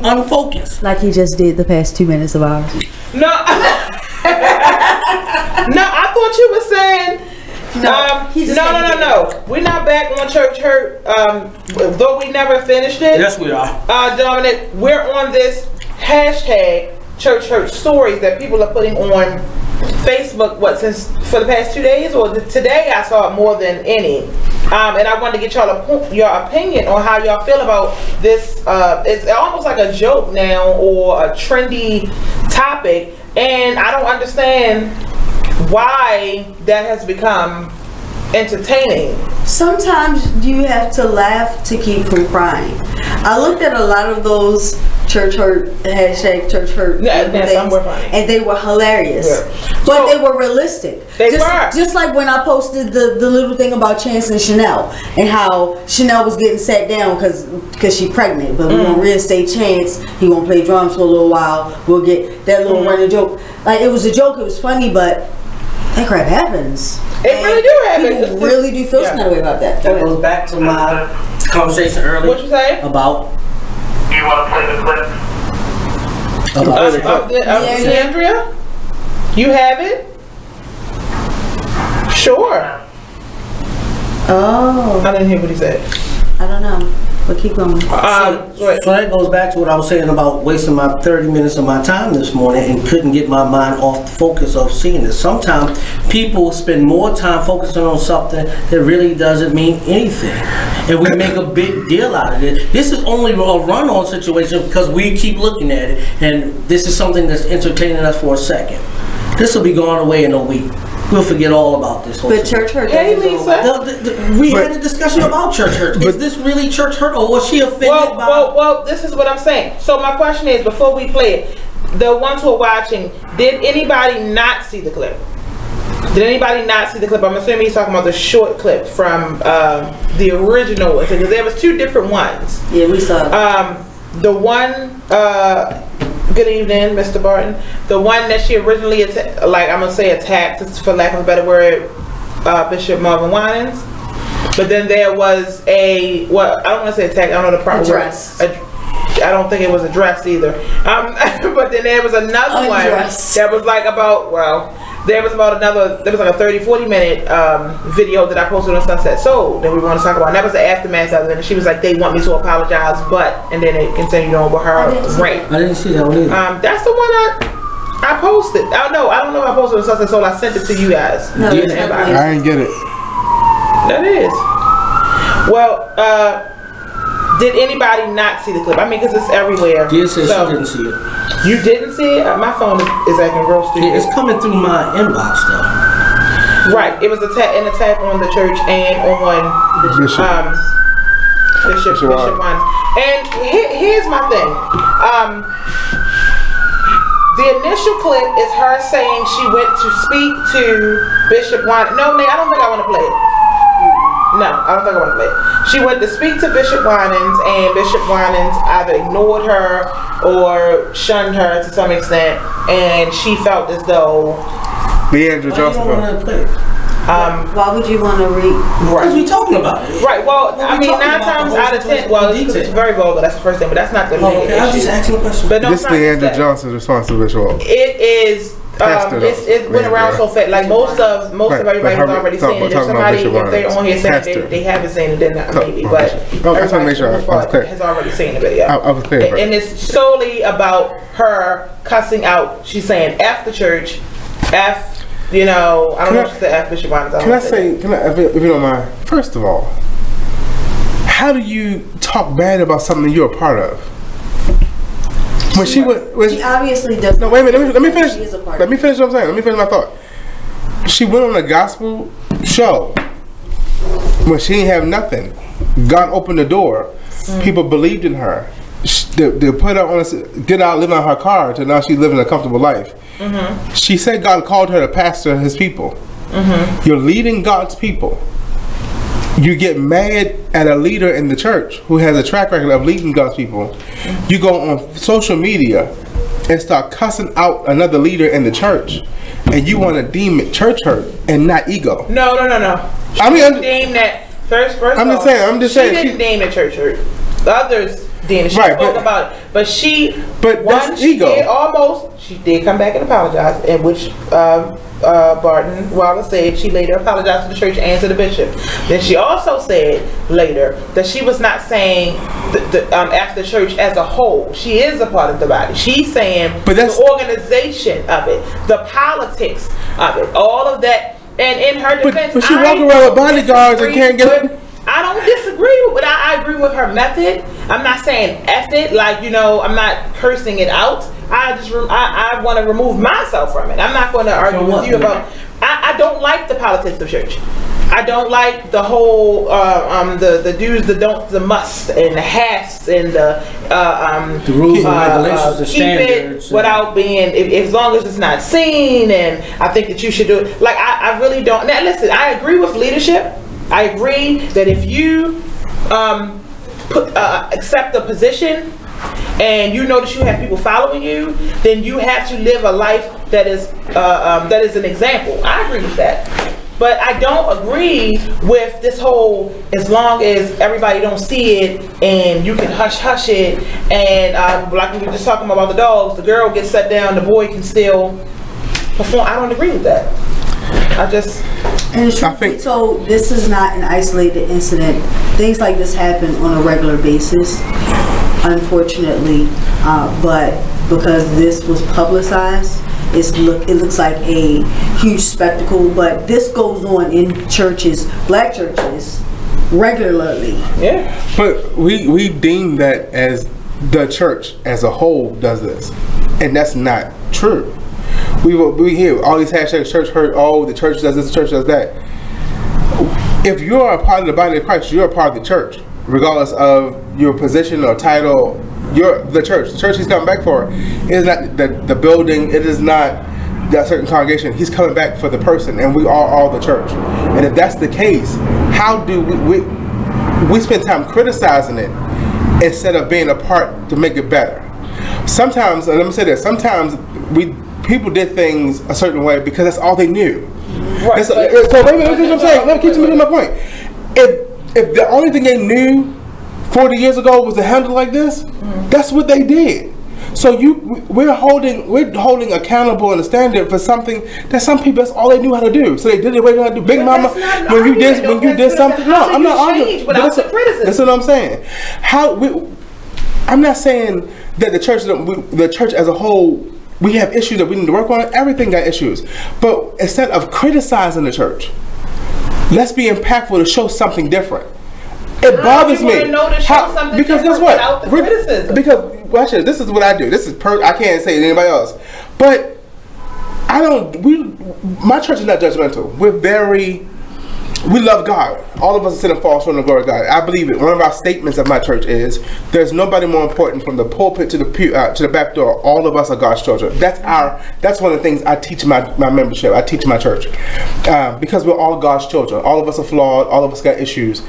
unfocus. Like he just did the past 2 minutes of ours. No. No, I thought you were saying. No. We're not back on Church Hurt. Though we never finished it. Yes, we are. Dominic, we're on this hashtag Church Hurt Stories that people are putting on Facebook. Since for the past 2 days, or today I saw it more than any. And I wanted to get your opinion on how y'all feel about this. It's almost like a joke now or a trendy topic, and I don't understand why that has become entertaining. Sometimes you have to laugh to keep from crying. I looked at a lot of those Church Hurt, hashtag Church Hurt things, and they were hilarious. Yeah. But they were realistic. They were. Just like when I posted the little thing about Chance and Chanel, and how Chanel was getting sat down because she's pregnant, but we're going to reinstate Chance. He won't play drums for a little while. We'll get that little running joke. Like, it was a joke, it was funny, but that crap happens. It really do happen. People really do feel some kind of way about that. That goes back to my conversation earlier. What you say? About. Do you want to play the clip? Of Andrea? You have it? Sure. Oh. I didn't hear what he said. I don't know. But keep going. So that goes back to what I was saying about wasting my 30 minutes of my time this morning and couldn't get my mind off the focus of seeing this. Sometimes people spend more time focusing on something that really doesn't mean anything. And we make a big deal out of it. This is only a run-on situation because we keep looking at it, and this is something that's entertaining us for a second. This will be gone away in a week. We'll forget all about this whole But Church Hurt. Hey, Lisa. We had a discussion about Church Hurt. Is this really Church Hurt, or was she offended by... Well, this is what I'm saying. So my question is, before we play it, the ones who are watching, did anybody not see the clip? Did anybody not see the clip? I'm assuming he's talking about the short clip from the original, because there was 2 different ones. Yeah, we saw it. The one... good evening, Mr. Barton. The one that she originally attacked, for lack of a better word, Bishop Marvin Winans. But then there was I don't want to say attack, I don't know the proper word. I don't think it was addressed either. But then there was another one that was like there was like a 30-40 minute video that I posted on SunSet Soul that we want to talk about. And that was the aftermath of it. And she was like, they want me to apologize, and then it continued on with her rant. I didn't see that one either. That's the one I posted. I don't know if I posted on SunSet Soul. I sent it to you guys. No, I didn't get it. That is. Well, did anybody not see the clip? I mean, because it's everywhere. She said she didn't see it. You didn't see it? My phone is acting real stupid. Yeah, it's coming through my inbox though. Right. It was an attack on the church and on Bishop Winans. And here's my thing. The initial clip is her saying she went to speak to Bishop Winans. No, I don't think I want to play it. No, I don't think I want to play it. She went to speak to Bishop Winans, and Bishop Winans either ignored her or shunned her to some extent, and she felt as though... Leandra Johnson. Why would you want to read? Because we're talking about it. Right, well, I mean, 9 times out of 10, it's very vulgar, that's the first thing, but that's not the main issue. I was just asking a question. But no, this is Leandra Johnson's response to Bishop. It is... it went around so fast. Like most of everybody has already seen it. If they're on here saying they haven't seen it, then maybe. But I trying to make sure I was clear. Has already seen the video. I was clear. And it's solely about her cussing out. She's saying F the church, F. I don't know if she said F Bishop Winans. If you don't mind, first of all, how do you talk bad about something you're a part of? When she obviously does. No, wait a minute. Let me finish. Let me finish what I'm saying. Let me finish my thought. She went on a gospel show when she didn't have nothing. God opened the door People believed in her. They put her on, get out, live on her car, to now she's living a comfortable life. She said God called her to pastor His people. You're leading God's people. You get mad at a leader in the church who has a track record of leading God's people. You go on social media and start cussing out another leader in the church, and you want to deem it church hurt and not ego. No. I mean, she deemed that first. I'm just saying. She didn't deem it church hurt. The others did. She spoke about it, but that's ego. She did come back and apologize, in which Barton Wallace said she later apologized to the church and to the bishop. Then she also said later that she was not saying after the church as a whole. She is a part of the body. She's saying the organization of it, the politics of it, all of that. And in her defense, but she walk around with bodyguards and can't get it. I don't disagree with, but I agree with her method. I'm not saying F it, like, I'm not cursing it out. I want to remove myself from it. I'm not going to argue with you about. I don't like the politics of church. I don't like the whole the do's, the don'ts, the musts, and the haves, and the rules and regulations, the keep standards, it without being, as long as it's not seen. And I think that you should do it. Like I really don't. Now listen, I agree with leadership. I agree that if you accept a position and you know that you have people following you, then you have to live a life that is an example. I agree with that. But I don't agree with this whole, as long as everybody don't see it and you can hush it, and like we were just talking about the dogs, the girl gets set down, the boy can still perform. I don't agree with that. And truth be told, this is not an isolated incident. Things like this happen on a regular basis, unfortunately. But because this was publicized, it looks like a huge spectacle. But this goes on in churches, black churches, regularly. Yeah. But we deem that as the church as a whole does this, and that's not true. We hear all these hashtags, church hurt, the church does this, the church does that. If you're a part of the body of Christ, you're a part of the church, regardless of your position or title. You're the church. The church He's coming back for is not the building. It is not that certain congregation. He's coming back for the person, and we are all the church. And if that's the case, how do we spend time criticizing it instead of being a part to make it better? Sometimes, and let me say this, sometimes people did things a certain way because that's all they knew. Right. So wait a minute, what I'm saying. Let me keep making my point. If the only thing they knew 40 years ago was to handle like this, that's what they did. So we're holding accountable and a standard for something that some people, that's all they knew how to do. So they did it the way they had to do. Big Mama, when you did something, no, I'm not arguing. That's what I'm saying. I'm not saying that the church as a whole, we have issues that we need to work on. Everything got issues. But instead of criticizing the church, let's be impactful to show something different. It bothers me. Because guess what? Because actually, this is what I do. I can't say it to anybody else. But my church is not judgmental. We love God. All of us are sitting and fall short of the glory of God. I believe it. One of our statements of my church is, there's nobody more important from the pulpit to the pew, to the back door. All of us are God's children. That's one of the things I teach my membership. I teach my church. Because we're all God's children. All of us are flawed. All of us got issues.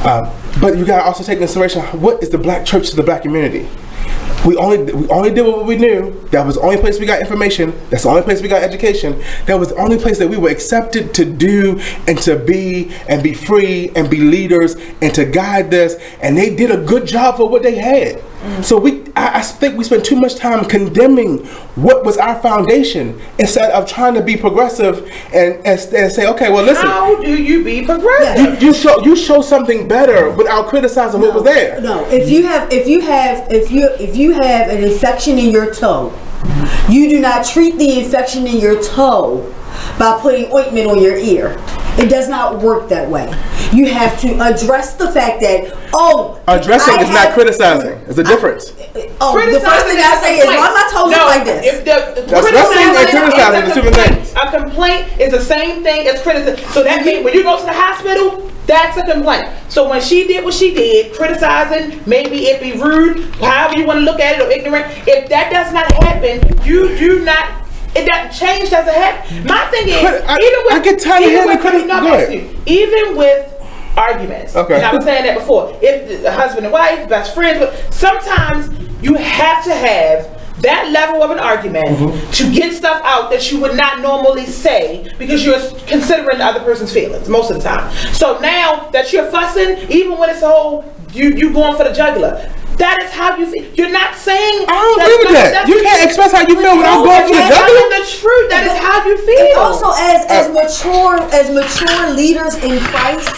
But you got to also take into consideration, what is the black church to the black community? We only did what we knew. That was the only place we got information. That's the only place we got education. That was the only place that we were accepted to do and to be free and be leaders and to guide this. And they did a good job for what they had. So I think we spend too much time condemning what was our foundation instead of trying to be progressive and say, okay, well, listen. How do you be progressive? You show something better without criticizing what was there. No, if you have an infection in your toe, you do not treat the infection in your toe by putting ointment on your ear. It does not work that way. You have to address the fact that, addressing is not criticizing. There's a difference. The first thing I say is, why am I told like this. If the That's wrestling and criticizing the two things. A complaint is the same thing as criticism. So that means when you go to the hospital, that's a complaint. So when she did what she did, criticizing, maybe it be rude, however you want to look at it, or ignorant, if that does not happen, you do not. That change doesn't happen. My thing is, even with arguments. Okay. And I was saying that before. If the husband and wife, best friends, but sometimes you have to have that level of an argument to get stuff out that you would not normally say because you're considering the other person's feelings most of the time. So now that you're fussing, even when it's a whole you going for the jugular. That is how you feel. You're not saying. I don't agree with that. You can't express how you feel without going for the jugular. The truth. That is how you feel. And also, as mature leaders in Christ,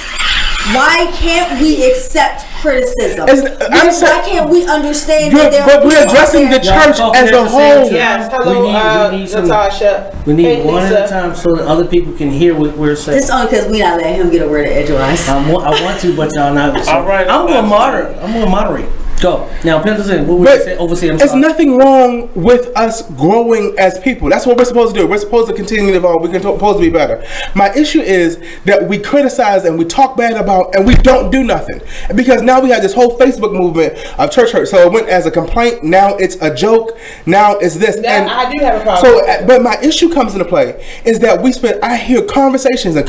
why can't we accept criticism? Why can't we understand that there but we're addressing the church as a whole. Yes. Hello, Natasha. We need one at a time so that other people can hear what we're saying. This only because we not letting him get a word edgewise. I want to, but y'all not. All right. I'm going to moderate. Go. Now, Pendleton, what would you say? Overseer, it's nothing wrong with us growing as people. That's what we're supposed to do. We're supposed to continue to evolve. We're supposed to be better. My issue is that we criticize and we talk bad about and we don't do nothing. Because now we have this whole Facebook movement of church hurt. So it went as a complaint. Now it's a joke. Now it's this. Now, I do have a problem. So, but my issue comes into play is that I hear conversations of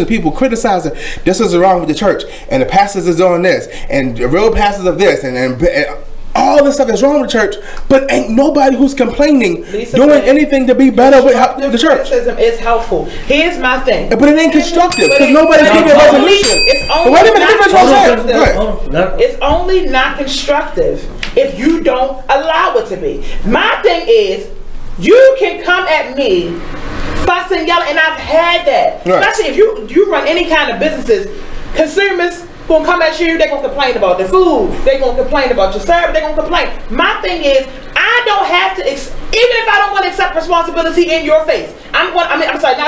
people criticizing this is wrong with the church and the pastors is doing this and the real pastors of this and all this stuff is wrong with the church, but ain't nobody who's complaining doing anything to be better with the church. Criticism is helpful. Here's my thing. But it ain't constructive because nobody's giving a resolution. It's only not constructive if you don't allow it to be. My thing is, you can come at me fussing, yelling, and I've had that. Right. Especially if you run any kind of businesses, consumers gonna come at you, they're gonna complain about the food, they're gonna complain about your service, they're gonna complain. My thing is, I don't have to, even if I don't want to accept responsibility in your face, not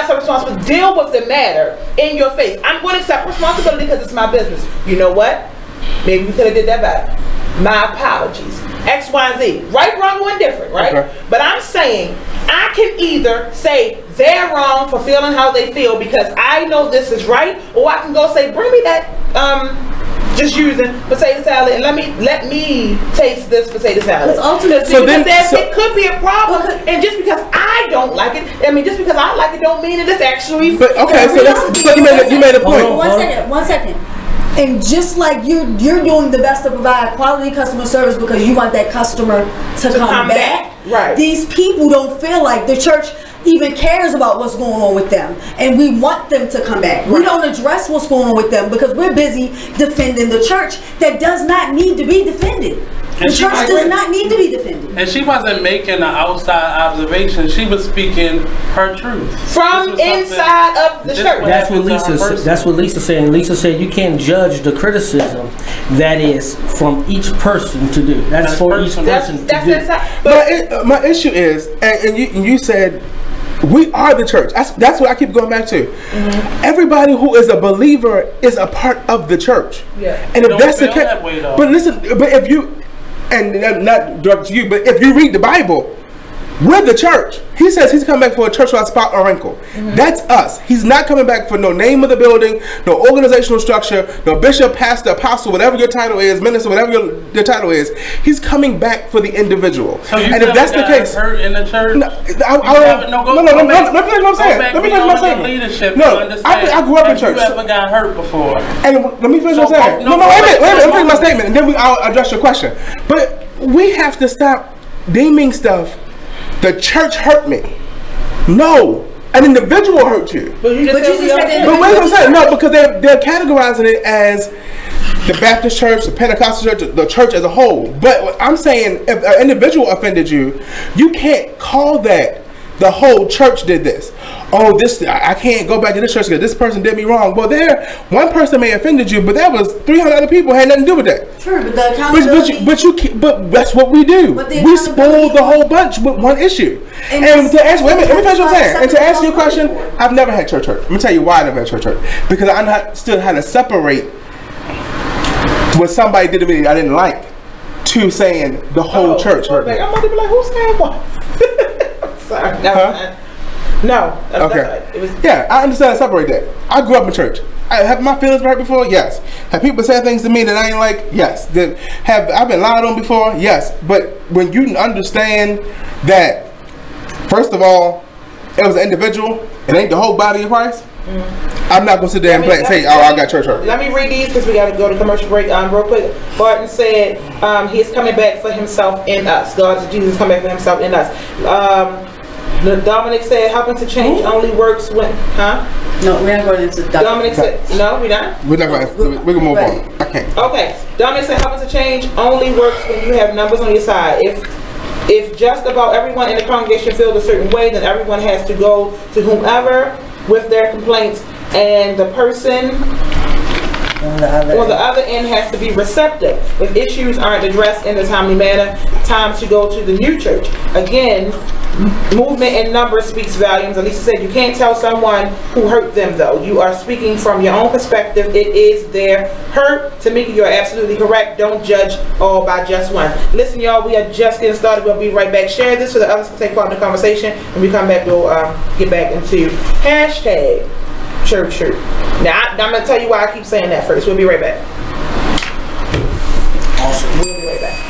accept responsibility, deal with the matter in your face. I'm going to accept responsibility because it's my business. You know what? Maybe we could have did that better. My apologies. X, Y, and Z. Right, wrong, or indifferent, right? Okay. But I'm saying I can either say they're wrong for feeling how they feel because I know this is right, or I can go say, bring me that just using potato salad and let me taste this potato salad. It could be a problem, and just because I don't like it, just because I like it don't mean it is actually. But okay, so you made a point. One second. And just like you're doing the best to provide quality customer service because you want that customer to come back. Right. These people don't feel like the church even cares about what's going on with them, and we want them to come back. Right. We don't address what's going on with them because we're busy defending the church that does not need to be defended. The church does not need to be defended. And she wasn't making an outside observation. She was speaking her truth. From inside of the church. That's what Lisa's saying. Lisa said you can't judge the criticism that is from each person to do. That's for each person to do. But my issue is, and you said, we are the church. That's what I keep going back to. Mm-hmm. Everybody who is a believer is a part of the church. Yeah. And if that's the case, but listen, but if you, and not directed to you, but if you read the Bible, we're the church. He says he's coming back for a church without spot or wrinkle. Mm-hmm. That's us. He's not coming back for no name of the building, no organizational structure, no bishop, pastor, apostle, whatever your title is, minister, whatever your title is. He's coming back for the individual. So and if that's the case, hurt in the church. Let me finish what I'm saying. Let me finish my statement. No, I grew up in church. You ever got hurt before? And let me finish what I'm saying. No, wait a minute. Let me finish my statement, and then I'll address your question. But we have to stop deeming stuff. The church hurt me. No, an individual hurt you. But you just said But what I'm saying, no, because they're categorizing it as the Baptist church, the Pentecostal church, the church as a whole. But what I'm saying, if an individual offended you, you can't call that the whole church did this. Oh, I can't go back to this church because this person did me wrong. Well, one person may have offended you, but that was 300 other people had nothing to do with that. True, but the accountability. But that's what we do. We spoil the whole bunch with one issue. And to answer, let me finish what I'm saying. And to answer your question, I've never had church hurt. Let me tell you why I never had church hurt. Because I still had to separate what somebody did to me I didn't like to saying the whole church hurt me. I'm about to be like, who's saying what? Sorry. No. Okay. Yeah, I understand. Separate that. I grew up in church. Have my feelings hurt before? Yes. Have people said things to me that I ain't like? Yes. Have I been lied on before? Yes. But when you understand that, first of all, it was an individual, it ain't the whole body of Christ. I'm not gonna sit there and say, "Oh, I got church hurt." Let me read these because we got to go to commercial break real quick. Barton said, "He is coming back for himself in us." God, Jesus, coming back for himself in us. Dominic said, "Helping to change only works when." No, we're not going into Dominic said, "No, we're not." We're not going. We're gonna move on. I can't. Okay. Dominic said, "Helping to change only works when you have numbers on your side. If just about everyone in the congregation feels a certain way, then everyone has to go to whomever with their complaints, and the person on the other end has to be receptive. If issues aren't addressed in a timely manner, time to go to the new church. Again, movement in numbers speaks volumes." Elisa said, "You can't tell someone who hurt them, though. You are speaking from your own perspective. It is their hurt." Tamika, you're absolutely correct. Don't judge all by just one. Listen, y'all, we are just getting started. We'll be right back. Share this so that others can take part in the conversation. When we come back, we'll get back into hashtag church hurt. Now, I'm going to tell you why I keep saying that first. We'll be right back. Awesome. We'll be right back.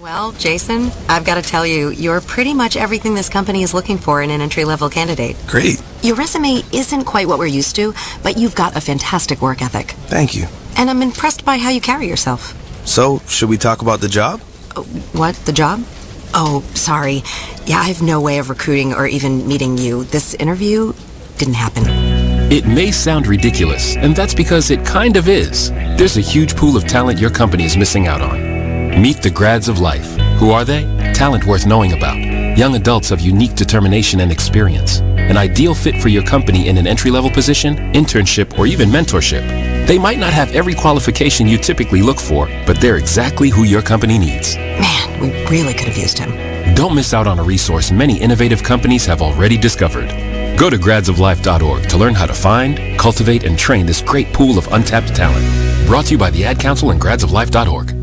Well, Jason, I've got to tell you, you're pretty much everything this company is looking for in an entry-level candidate. Great. Your resume isn't quite what we're used to, but you've got a fantastic work ethic. Thank you. And I'm impressed by how you carry yourself. So, should we talk about the job? What? The job? Oh, sorry. Yeah, I have no way of recruiting or even meeting you. This interview didn't happen. It may sound ridiculous, and that's because it kind of is. There's a huge pool of talent your company is missing out on. Meet the grads of life. Who are they? Talent worth knowing about. Young adults of unique determination and experience. An ideal fit for your company in an entry-level position, internship, or even mentorship. They might not have every qualification you typically look for, but they're exactly who your company needs. Man, we really could have used him. Don't miss out on a resource many innovative companies have already discovered. Go to gradsoflife.org to learn how to find, cultivate, and train this great pool of untapped talent. Brought to you by the Ad Council and gradsoflife.org.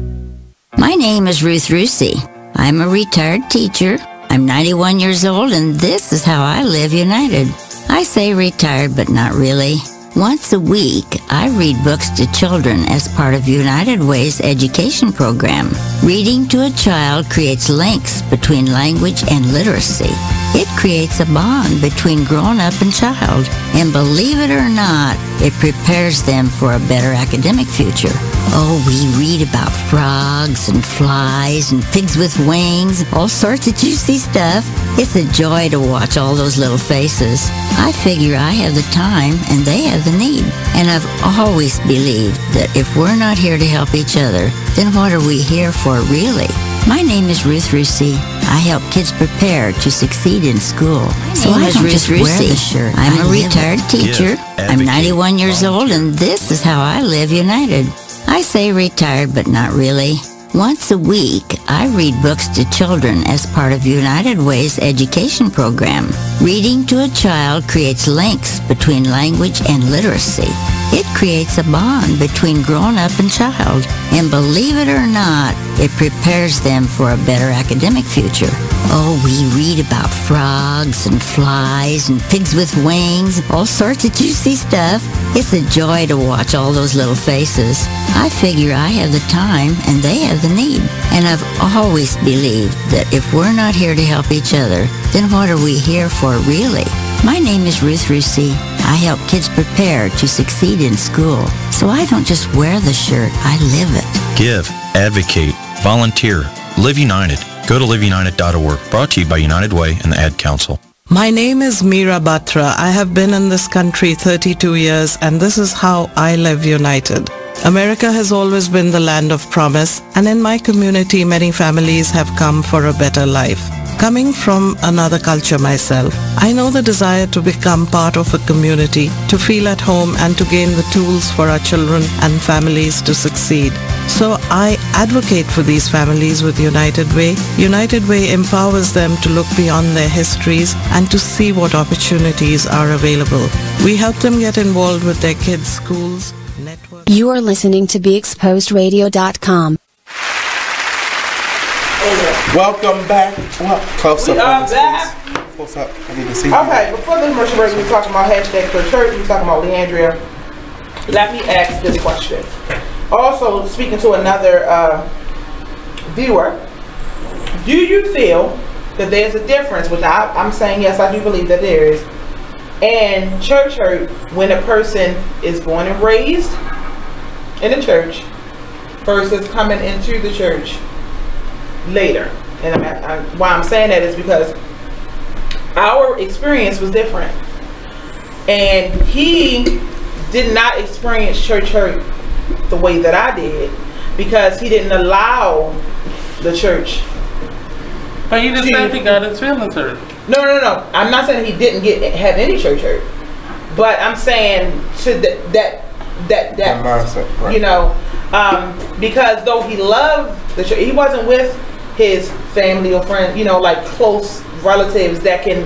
My name is Ruth Rusi. I'm a retired teacher. I'm 91 years old, and this is how I live united. I say retired, but not really. Once a week, I read books to children as part of United Way's education program. Reading to a child creates links between language and literacy. It creates a bond between grown-up and child. And believe it or not, it prepares them for a better academic future. Oh, we read about frogs and flies and pigs with wings, all sorts of juicy stuff. It's a joy to watch all those little faces. I figure I have the time and they have the need. And I've always believed that if we're not here to help each other, then what are we here for really? My name is Ruth Rusi. I help kids prepare to succeed in school. So I don't just wear the shirt. I'm a retired teacher. I'm 91 years old, and this is how I live united. I say retired, but not really. Once a week, I read books to children as part of United Way's education program. Reading to a child creates links between language and literacy. It creates a bond between grown-up and child. And believe it or not, it prepares them for a better academic future. Oh, we read about frogs and flies and pigs with wings, all sorts of juicy stuff. It's a joy to watch all those little faces. I figure I have the time and they have the need. And I've always believed that if we're not here to help each other, then what are we here for really? My name is Ruth Rusi. I help kids prepare to succeed in school. So I don't just wear the shirt, I live it. Give, advocate, volunteer, live united. Go to liveunited.org. Brought to you by United Way and the Ad Council. My name is Meera Batra. I have been in this country 32 years, and this is how I live united. America has always been the land of promise, and in my community, many families have come for a better life. Coming from another culture myself, I know the desire to become part of a community, to feel at home, and to gain the tools for our children and families to succeed. So I advocate for these families with United Way. United Way empowers them to look beyond their histories and to see what opportunities are available. We help them get involved with their kids' schools. You are listening to BeExposedRadio.com. Welcome back. Close up. We are back. Close up. I need to see. Okay, before the commercial break, we were talking about hashtag for church. We were talking about Leandria. Let me ask this question. Also, speaking to another viewer, do you feel that there's a difference, which I'm saying yes, I do believe that there is, and church hurt when a person is born and raised in a church versus coming into the church later? And why I'm saying that is because our experience was different, and he did not experience church hurt the way that I did because he didn't allow the church. But he just said he got his feelings hurt. No. I'm not saying he didn't have any church hurt, but I'm saying to that mindset, right. You know, because though he loved the church, he wasn't with his family or friends, you know, like close relatives that can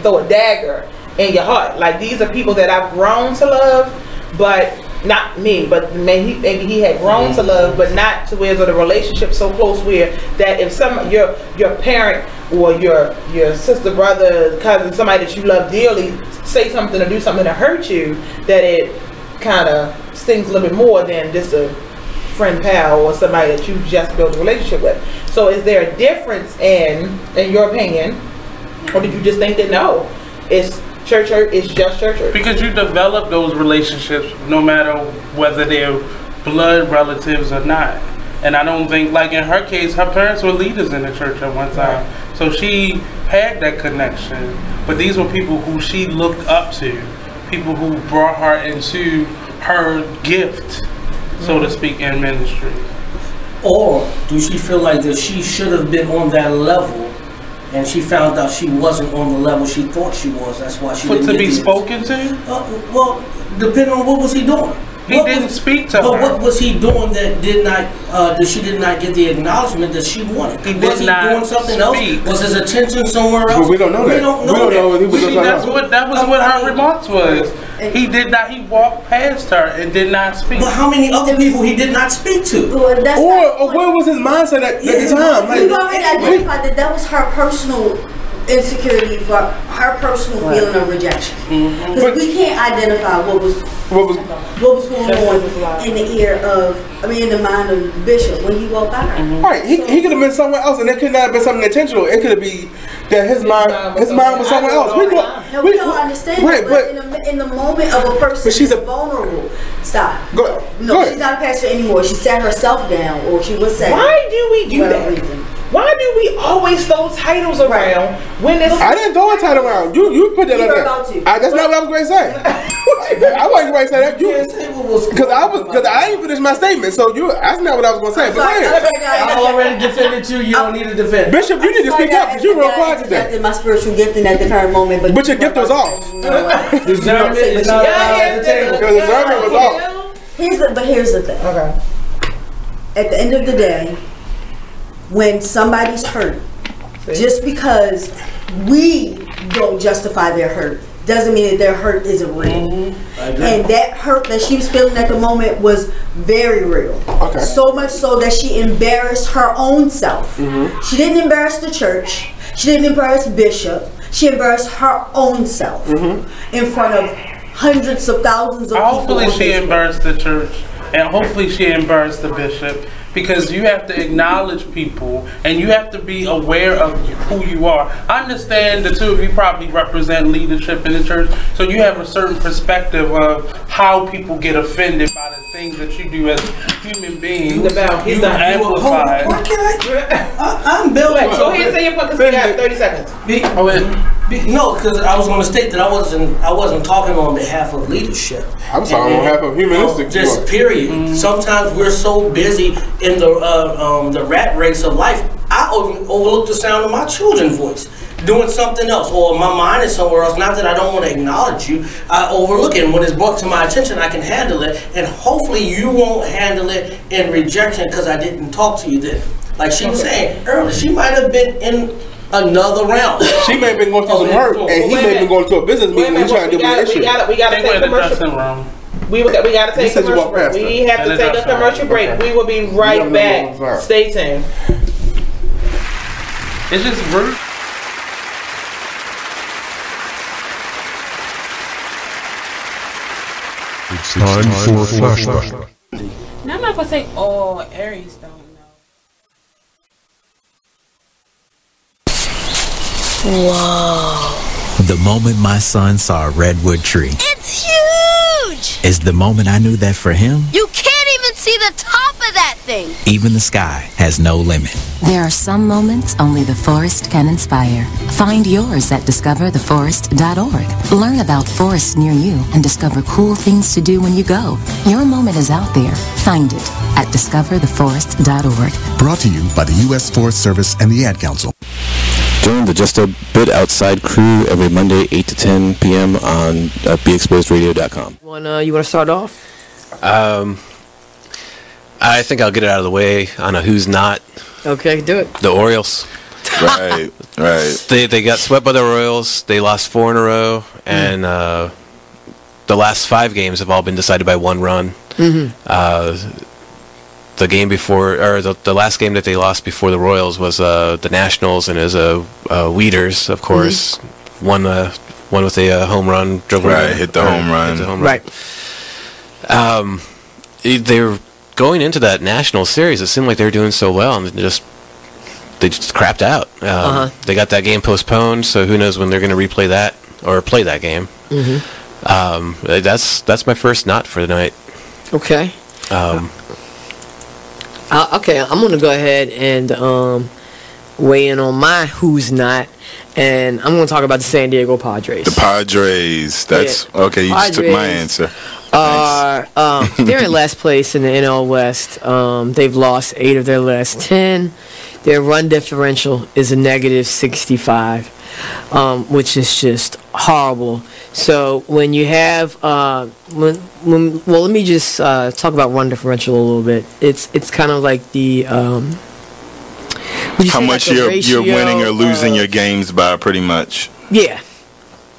throw a dagger in your heart. Like, these are people that I've grown to love, but not me, but maybe he had grown to love, but not to where the relationship so close where that if your parent or your sister, brother, cousin, somebody that you love dearly say something or do something to hurt you, that it kind of stings a little bit more than just a friend, pal, or somebody that you just built a relationship with. So is there a difference in your opinion, or did you just think that no, it's church hurt is just church hurt? Because you develop those relationships no matter whether they're blood relatives or not. And I don't think, like in her case, her parents were leaders in the church at one time. Right. So she had that connection. But these were people who she looked up to. People who brought her into her gift, so to speak, in ministry. Or do she feel like that she should have been on that level and she found out she wasn't on the level she thought she was? That's why she didn't to be spoken to? Well, depending on what was he doing. He didn't speak to her. But what was he doing that did not that she did not get the acknowledgement that she wanted? Was he doing something else? Was his attention somewhere else? Well, we don't know that. We don't know that. That was what her response was. He did not. He walked past her and did not speak. But how many other people he did not speak to? Or what was his mindset at the time? Like, we've already identified that was her personal insecurity, for her personal feeling of rejection. Because we can't identify what was going on in the ear of, in the mind of Bishop when he walked by her. Right, he could have been somewhere else, and it could not have been something intentional. It could be that his mind was somewhere else. We don't understand, right, but in the moment of a person who's vulnerable, stop. No, she's not a pastor anymore. She sat herself down, or she was saying. Why do we do that? Why do we always throw titles around when it's... I didn't throw a title around. You put that on there. That's not what I was going to say. I wasn't going to say that. Because I didn't finish my statement. So that's not what I was going to say. But I already defended you. You don't need to defend. Bishop, you need to speak up because you're real quiet today. My spiritual gifting at the current moment. But your gift was off. Discernment is not on the table. Because discernment was off. Here's the thing. Okay. At the end of the day, when somebody's hurt, just because we don't justify their hurt doesn't mean that their hurt isn't real. And that hurt that she was feeling at the moment was very real. So much so that she embarrassed her own self. She didn't embarrass the church. She didn't embarrass Bishop. She embarrassed her own self in front of hundreds of thousands of people. Hopefully she embarrassed the church, and hopefully she embarrassed the bishop. Because you have to acknowledge people and you have to be aware of who you are. I understand the two of you probably represent leadership in the church, so you have a certain perspective of how people get offended by amplify the things that you do as human beings. He's amplify. I'm Bill. Go ahead and say your point because we got 30 seconds. No, because I was going to state that I wasn't talking on behalf of leadership. I'm talking on behalf of humanistic. Just period. Sometimes we're so busy in the rat race of life, I overlook the sound of my children's voice doing something else, or my mind is somewhere else. Not that I don't want to acknowledge you, I overlook it, and when it's brought to my attention, I can handle it, and hopefully you won't handle it in rejection because I didn't talk to you then. Like she was saying earlier, she might have been in another realm. She may have been going through some hurt, and he may have been going to a business meeting and trying to deal with an issue. We got to take commercial. We got to take a commercial break. We have to take a commercial break. We will be right back. Stay tuned. It's just rude. It's time for a flashback. Now I'm not gonna say all Aries don't know. Whoa. The moment my son saw a redwood tree. It's huge! Is the moment I knew that for him, You can't even see the top of that thing! even the sky has no limit. There are some moments only the forest can inspire. Find yours at discovertheforest.org. Learn about forests near you and discover cool things to do when you go. Your moment is out there. Find it at discovertheforest.org. Brought to you by the U.S. Forest Service and the Ad Council. Join the Just a Bit Outside crew every Monday, 8 to 10 p.m. on BeExposedRadio.com. You want to start off? I think I'll get it out of the way on a who's not. Okay, do it. The Orioles. Right. They got swept by the Royals. They lost 4 in a row, and the last 5 games have all been decided by 1 run. Mm-hmm. The game before, or the last game that they lost before the Royals was the Nationals, and it was Weeders, of course, won with a home run. Hit the home run. Right. They were going into that National series. It seemed like they were doing so well, and they just crapped out. They got that game postponed, so who knows when they're going to replay that or play that game. Mm-hmm. That's my first not for the night. Okay. Okay, I'm going to go ahead and weigh in on my who's not, and I'm going to talk about the San Diego Padres. The Padres. That's okay. You just took my answer. They're in last place in the NL West. They've lost 8 of their last 10. Their run differential is a negative 65, which is just horrible. So when you have let me just talk about run differential a little bit. It's kind of like the how much you're winning or losing your games by, pretty much. Yeah.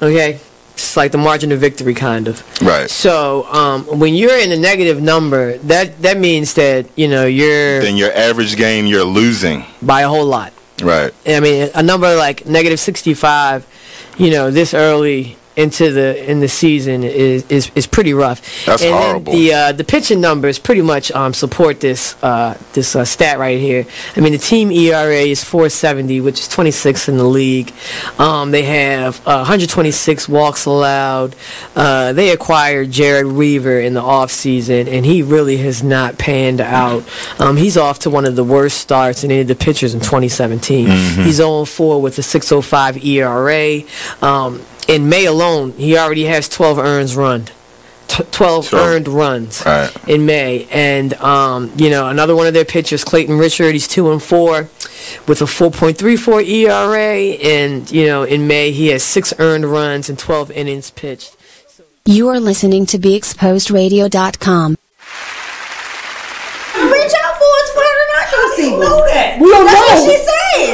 Okay. It's like the margin of victory, kind of. Right. So when you're in a negative number, that means that you're. Then your average game you're losing by a whole lot. Right. I mean, a number like negative 65, this early in the season is pretty rough. That's horrible. The pitching numbers pretty much support this stat right here. I mean, the team ERA is 4.70, which is 26th in the league. They have 126 walks allowed. They acquired Jared Weaver in the offseason, and he really has not panned out. He's off to one of the worst starts in any of the pitchers in 2017. Mm-hmm. He's 0-4 with a 6.05 ERA. In May alone, he already has 12 earned runs. 12 earned runs in May. And, another one of their pitchers, Clayton Richard, he's 2-4 with a 4.34 ERA. And, in May, he has 6 earned runs and 12 innings pitched. You are listening to BeExposedRadio.com. Reach out for us for her to not go see. know that. We don't That's know. what she said.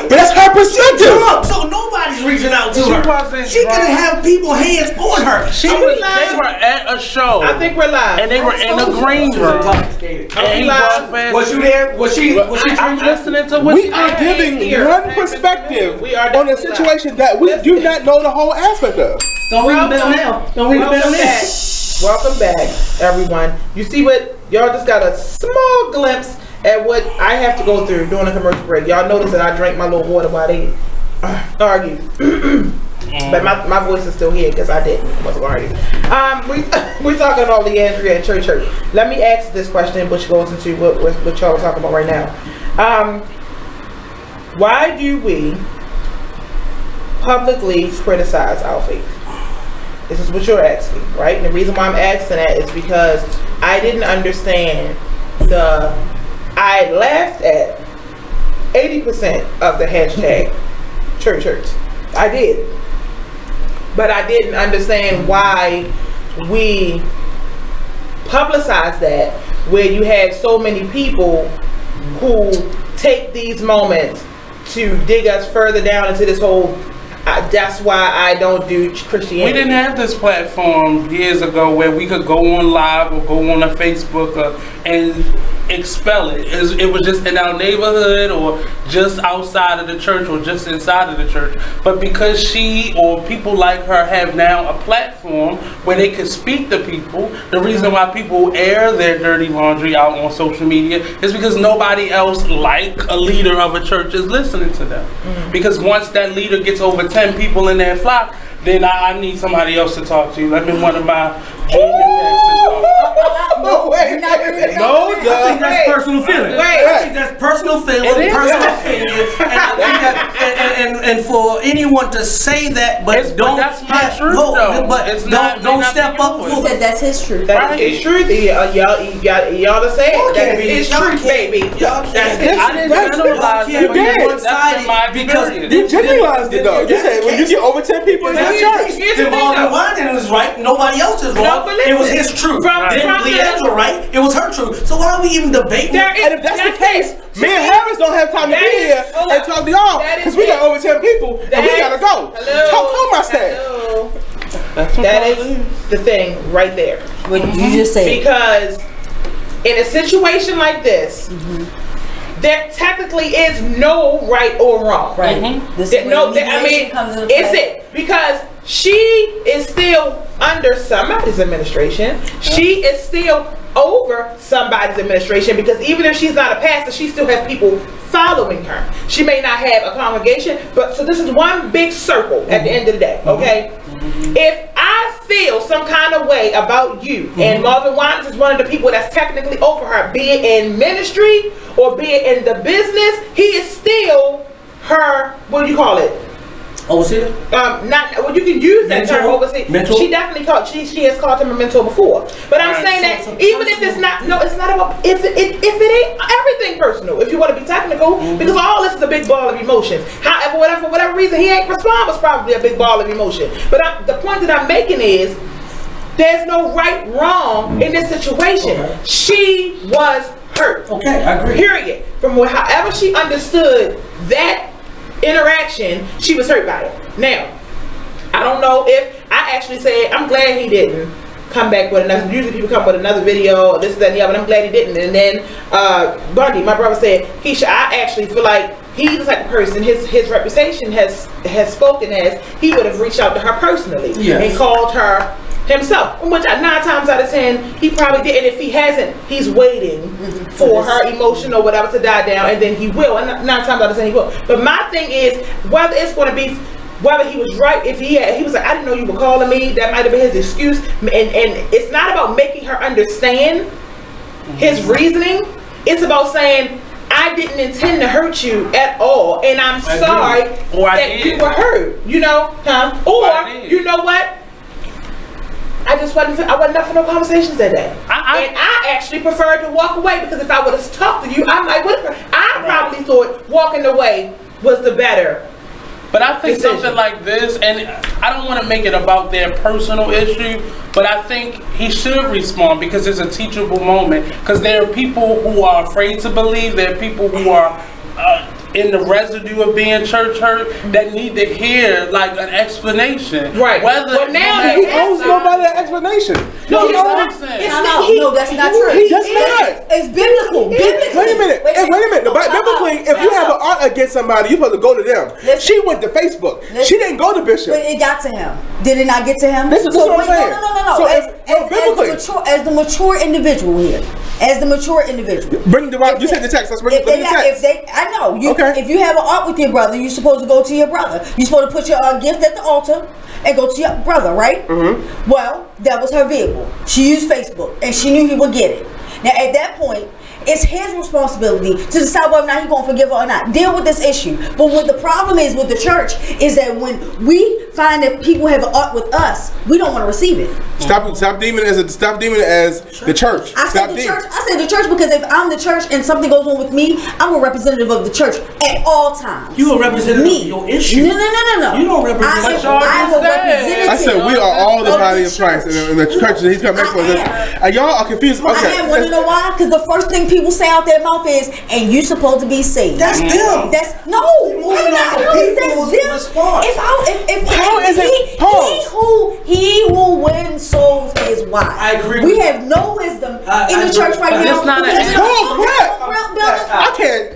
But that's her perspective. So nobody's reaching out to her. She could have people hands on her. They were at a show. I think we're live. And they were in a green room. And he walked past. Was you there? Was she? I'm listening to what we are giving one perspective on a situation that we do not know the whole aspect of. Don't ring the bell now. Don't ring the bell now. Welcome back, everyone. You see what? Y'all just got a small glimpse at what I have to go through during a commercial break. Y'all notice that I drank my little water while they argue. But my voice is still here because I wasn't already. We're talking about Leandria and church hurt. Let me ask this question, which goes into what y'all are talking about right now. Why do we publicly criticize our faith? This is what you're asking, right? And the reason why I'm asking that is because I didn't understand I laughed at 80% of the hashtag church hurts. I did. But I didn't understand why we publicize that, where you have so many people who take these moments to dig us further down into this whole that's why I don't do Christianity. We didn't have this platform years ago where we could go on live or go on a Facebook and expel it. It was just in our neighborhood or just outside of the church or just inside of the church. But because she or people like her have now a platform where they can speak to people, the reason why people air their dirty laundry out on social media is because nobody else like a leader of a church is listening to them. Because once that leader gets over 10 people in their flock, then I need somebody else to talk to. Let me one of my junior pastors talk. No way. No, I think that's personal feeling. I think that's personal feeling, personal opinion, and for anyone to say that, but don't. That's my truth, though. But it's don't step up. He said that's his truth. That's his truth. Y'all to say it. That's his truth, baby. I didn't generalize it. Because you generalized it though. You said when you get over 10 people in the church, then Marvin Wine is right. Nobody else is wrong. It was his truth. Then Leandra right. It was her truth. So why are we even debating? And if that's the case, me and Harris don't have time to be here and talk to y'all because we got over 10 people and we gotta go. Call my staff. That is the thing right there. What you just said. Because in a situation like this, there technically is no right or wrong. Right. It's it. Because she is still under somebody's administration. She is still over somebody's administration, because even if she's not a pastor, she still has people following her. She may not have a congregation, but so this is one big circle at the end of the day, okay? If I feel some kind of way about you, and Marvin Wines is one of the people that's technically over her, be it in ministry or be it in the business, he is still her, what do you call it? Overseer? Not well. You can use that term, overseer. Mentor? She definitely called. She has called him a mentor before. But I'm saying that even if it's not, no, it's not about. If it ain't everything personal. If you want to be technical, because all this is a big ball of emotions. However, for whatever reason, he ain't respond was probably a big ball of emotion. But the point that I'm making is, there's no right wrong in this situation. She was hurt. Okay, I agree. Period. From however she understood that interaction, she was hurt by it. Now, I don't know if I actually said, I'm glad he didn't come back with another. Usually people come with another video, this, that, and the other, but I'm glad he didn't. And then Bundy, my brother, said, Keisha, I actually feel like he's the type of person, his reputation has spoken as he would have reached out to her personally and called her himself, which 9 times out of 10 he probably did, and if he hasn't, he's waiting for her emotion or whatever to die down, and then he will, and 9 times out of 10 he will. But my thing is, whether it's going to be, whether he was right, if he was like, I didn't know you were calling me, that might have been his excuse, and it's not about making her understand his reasoning. It's about saying, I didn't intend to hurt you at all, and I'm sorry that you were hurt, you know, or you know what, I wasn't up for no conversations that day. And I actually preferred to walk away, because if I would have talked to you, I probably thought walking away was the better. But I think something like this, and I don't want to make it about their personal issue, but I think he should respond, because it's a teachable moment. Because there are people who are afraid to believe, there are people who are in the residue of being church hurt that need to hear like an explanation. Right. Whether now he owes nobody an explanation. No, that's not true. It's biblical. Wait a minute. Biblically, if you have an art against somebody, you're supposed to go to them. She went to Facebook. She didn't go to Bishop. But it got to him. Did it not get to him? This is what I'm saying. No. As the mature individual here. As the mature individual. Bring the right. You said the text. Let's bring the text. I know. You If you have an art with your brother, you're supposed to go to your brother. You're supposed to put your gift at the altar and go to your brother, right? Well, that was her vehicle. She used Facebook, and she knew he would get it. Now, at that point, it's his responsibility to decide whether or not he's going to forgive her or not. Deal with this issue. But what the problem is with the church is that when we find that people have an art with us, we don't want to receive it. Stop deeming it as the church. I said the church because if I'm the church and something goes on with me, I'm a representative of the church at all times. You a representative of your issue. No. You don't represent. I'm a representative. I said we are all the body of Christ, and the church that he's coming for this. And y'all are confused. Okay. I am. Want to know why? Because the first thing people say out their mouth is, "And you supposed to be saved." That's them. That's no. That's them. He who wins souls is wise. I agree. We have no wisdom in the church right now. I can't.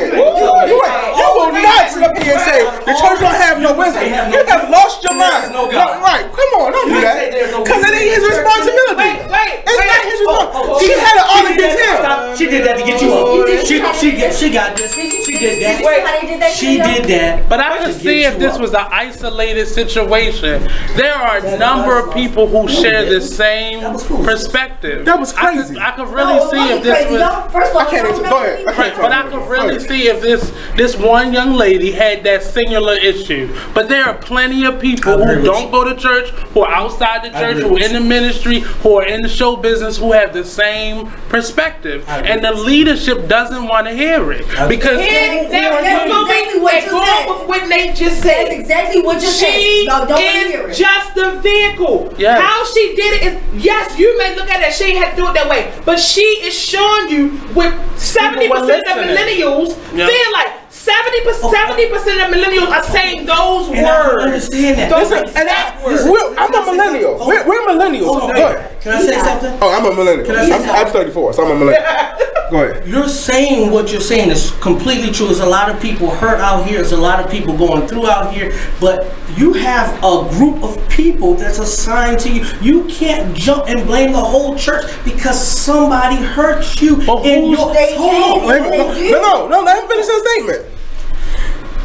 You will not sit up here and say the church don't have no wisdom. You have lost your mind. Right? Come on, don't do that. Because it ain't his responsibility. It's not his responsibility. She had an all against him. She did that to get you up. She got this. She did that. She did that. But I could see if this was an isolated situation. There are a number of people who share the same perspective. That was crazy. I could really see if this was. First of all, go ahead. But I could really see if this one young lady had that singular issue. But there are plenty of people who don't go to church, who are outside the church, who are in the ministry, who are in the show business, who have the same perspective. And the leadership doesn't want to hear it. Because that's exactly what you said. With what Nate just said. That's exactly what you said. She is just the vehicle. Yes. How she did it is, yes, you may look at it, she had to do it that way. But she is showing you with 70% of millennials feel like 70% of millennials are saying those words. I understand that. I'm a millennial. We're millennials. Go ahead. Can I say something? Oh, I'm a millennial. I'm 34, so I'm a millennial. Go ahead. You're saying what you're saying is completely true. There's a lot of people hurt out here. There's a lot of people going through out here. But you have a group of people that's assigned to you. You can't jump and blame the whole church because somebody hurt you. No, let him finish his statement.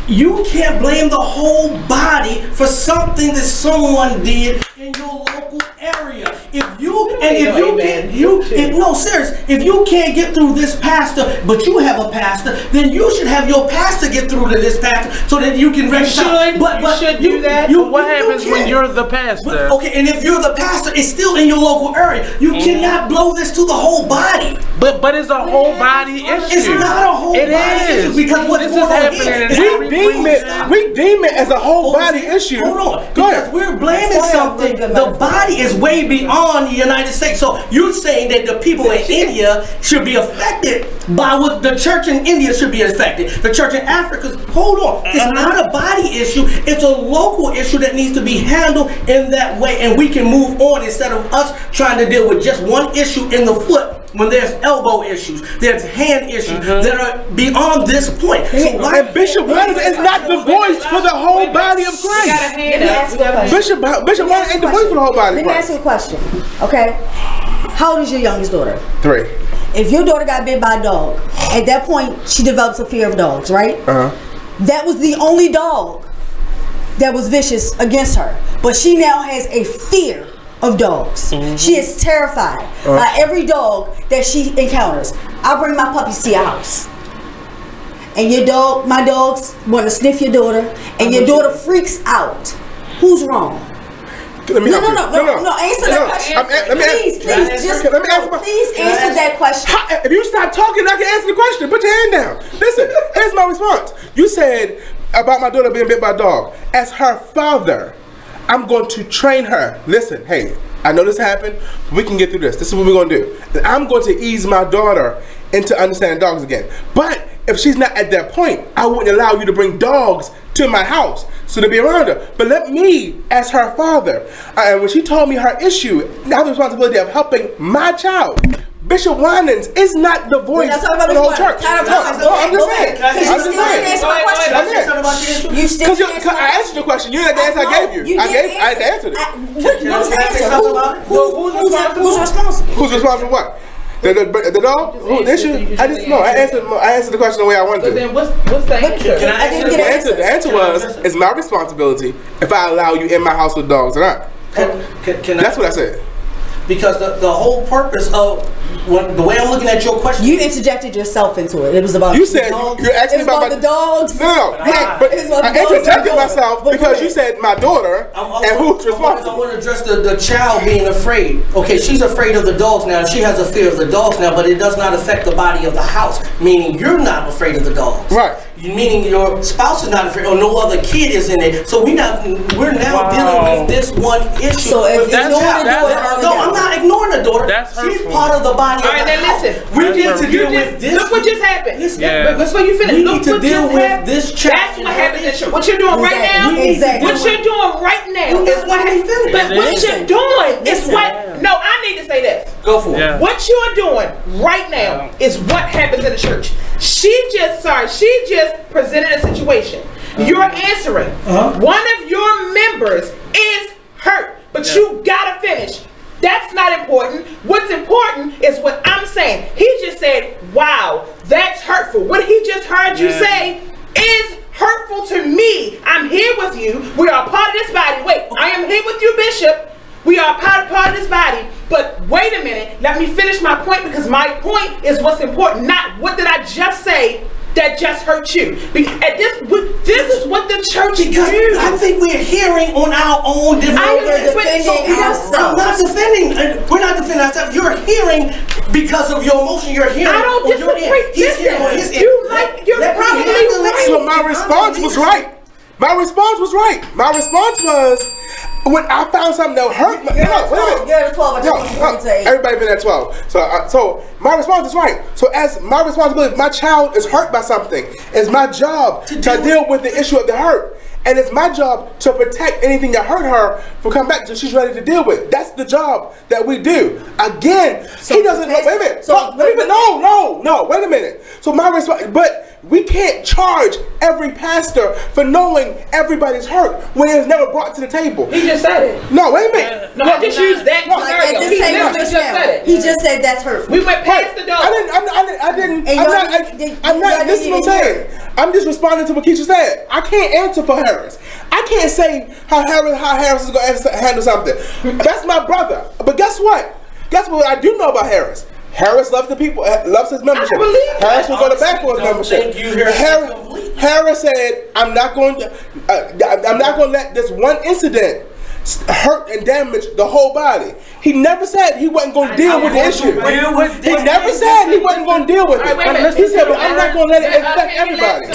You can't blame the whole body for something that someone did in your local area. If you can't get through this pastor, but you have a pastor, then you should have your pastor get through to this pastor so that you can reconcile. You should do that. What happens when you're the pastor? And if you're the pastor, it's still in your local area. You cannot blow this to the whole body. But it's a whole body issue. It's not a whole body issue because what this is happening. We deem it as a whole body issue. Hold on. Go ahead. We're blaming something. The body is way beyond the United States. So you're saying that the people in India should be affected by what the church in India should be affected. The church in Africa, hold on. It's not a body issue. It's a local issue that needs to be handled in that way. And we can move on instead of us trying to deal with just one issue in the foot. When there's elbow issues, there's hand issues that are beyond this point. So and Bishop Wellington is not the voice for the whole body of Christ. Bishop Wellington ain't the voice for the whole body of Christ. Let me ask you a question, okay? How old is your youngest daughter? 3. If your daughter got bit by a dog, at that point, she develops a fear of dogs, right? That was the only dog that was vicious against her. But she now has a fear of dogs. She is terrified by every dog that she encounters. I bring my puppies to your house, and my dogs want to sniff your daughter, and your daughter freaks out. Who's wrong? No. Answer that question. Please answer that question. If you stop talking, I can answer the question. Put your hand down. Listen, here's my response. You said about my daughter being bit by a dog. As her father, I'm going to train her. Listen, hey, I know this happened. We can get through this. This is what we're going to do. And I'm going to ease my daughter into understanding dogs again. But if she's not at that point, I wouldn't allow you to bring dogs to my house so to be around her. But let me, as her father, and when she told me her issue, I have the responsibility of helping my child. Bishop Winans is not the voice of the whole church. I'm just saying. You still because I answered your question. You didn't have the answer I gave you. I answered it. Who's responsible? Who's responsible for what? The dog? Who? This you? I just no. I answered the question the way I wanted to. So then what's the answer? Can I answer? The answer was it's my responsibility if I allow you in my house with dogs or not. That's what I said. Because the whole purpose of the way I'm looking at your question, you interjected yourself into it. It was about you said you're asking about the dogs. No, but I interjected myself because you said my daughter and who's responsible. I want to address the child being afraid. Okay, she's afraid of the dogs now. She has a fear of the dogs now, but it does not affect the body of the house. Meaning you're not afraid of the dogs. Right. Meaning your spouse is not afraid, or no other kid is in it. So we're now dealing with this one issue. So if I'm not ignoring the daughter. She's part of the body of the house. Then listen. We need to deal with this. Look what just happened. Yeah. Before you finish, we need to deal with this child. That's what happened. What you're doing right now. Exactly. What you're doing right now is what happened. But what you're doing is what. No, I need to say this. Go for it. What you're doing right now is what happens in the church. She just presented a situation. You're answering. One of your members is hurt, but you gotta finish. That's not important. What's important is what I'm saying. He just said, wow, that's hurtful. What he just heard you say is hurtful to me. I'm here with you. We are part of this body. Wait, I am here with you, Bishop. We are part of this body. But wait a minute. Let me finish my point, because my point is what's important, not what did I just say that just hurt you. This is what the church do. I think we're hearing on our own different. I'm not defending. We're not defending ourselves. You're hearing because of your emotion. You're hearing. I don't disagree. He's hearing on his end. You're probably right. So my response was right. My response was right. My response was when I found something that hurt. You're at 12. Everybody been at 12. So my response is right. So as my responsibility, if my child is hurt by something, it's my job to deal with the issue of the hurt. And it's my job to protect anything that hurt her from coming back until she's ready to deal with. That's the job that we do. Again, he doesn't know. Wait a minute. No, wait a minute. So my response, but we can't charge every pastor for knowing everybody's hurt when it was never brought to the table. He just said it. No, wait a minute. No, I just used that scenario. He just said it. He just said that's hurtful. We went past the door. I'm not, this is what I'm saying. I'm just responding to what Keisha said. I can't answer for Harris. I can't say how Harris is going to handle something. That's my brother. But guess what? Guess what I do know about Harris? Harris loves the people, loves his membership. Harris will go to bat for his membership. Harris said, "I'm not going to let this one incident hurt and damage the whole body." He never said he wasn't going to deal with the issue. He never said he wasn't going to deal with it. He said, "I'm not going to let it affect everybody."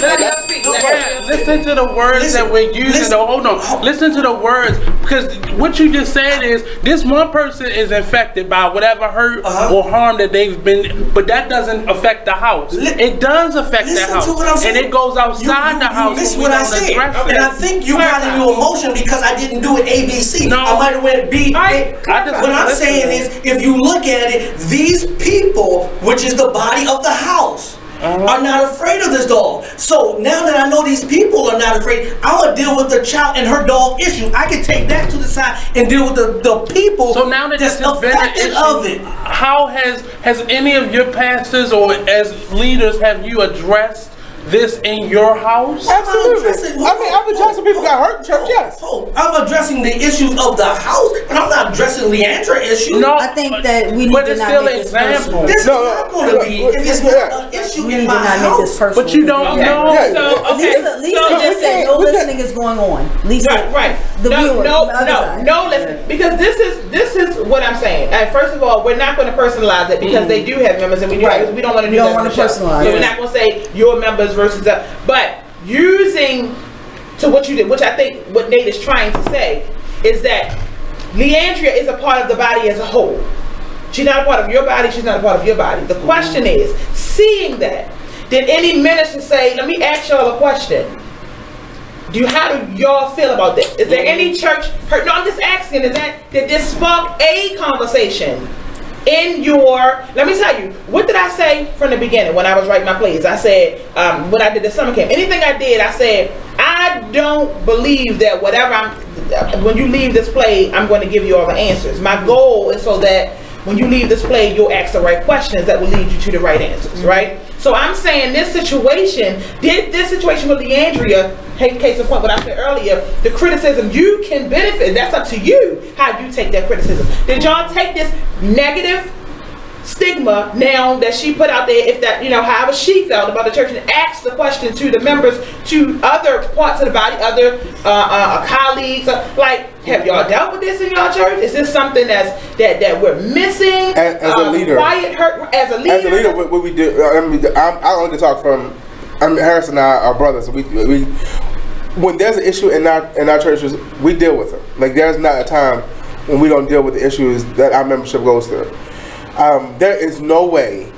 Listen to the words that we're using. Hold on. Listen to the words, because what you just said is this one person is infected by whatever hurt or harm that they've been, but that doesn't affect the house. It does affect the house, and it goes outside the house. You missed what I said, and I think you got in your emotion because I didn't do it ABC. No, I might have went B. What I'm saying is, if you look at it, these people, which is the body of the house, are not afraid of this dog. So now that I know these people are not afraid, I'm going to deal with the child and her dog issue. I can take that to the side and deal with the people so now that that's affected of it. How has any of your pastors or as leaders have you addressed this in your house? Absolutely. I'm addressing people got hurt in church, yes. I'm addressing the issues of the house, but I'm not addressing Leandra issues. No, I think that we need to not make this personal. This is not going to be, if it's not an issue in my house. But you don't know. Lisa just said no listening is going on. Lisa, right. No listening. Because this is what I'm saying. First of all, we're not going to personalize it because they do have members and we don't want to do that. Personalize. So we're not going to say your members versus that, but using to what you did, which I think what Nate is trying to say is that Leandria is a part of the body as a whole. She's not a part of your body, she's not a part of your body. The question is, seeing that, did any minister say, let me ask y'all a question. How do y'all feel about this? Is there any church hurt? No, I'm just asking, did this spark a conversation in your, let me tell you, what did I say from the beginning when I was writing my plays? I said, when I did the summer camp, anything I did, I said, I don't believe that when you leave this play, I'm going to give you all the answers. My goal is so that when you leave this place, you'll ask the right questions that will lead you to the right answers, right? So I'm saying this situation with Leandria, case in point, what I said earlier, the criticism, you can benefit. That's up to you how you take that criticism. Did y'all take this negative stigma now that she put out there, if that, however she felt about the church, and asked the question to the members, to other parts of the body, other colleagues, like, have y'all dealt with this in y'all church? Is this something that we're missing? As a leader, as a leader, what we do. I only talk from. Harris and I are brothers. We when there's an issue in our churches, we deal with it. Like, there's not a time when we don't deal with the issues that our membership goes through. There is no way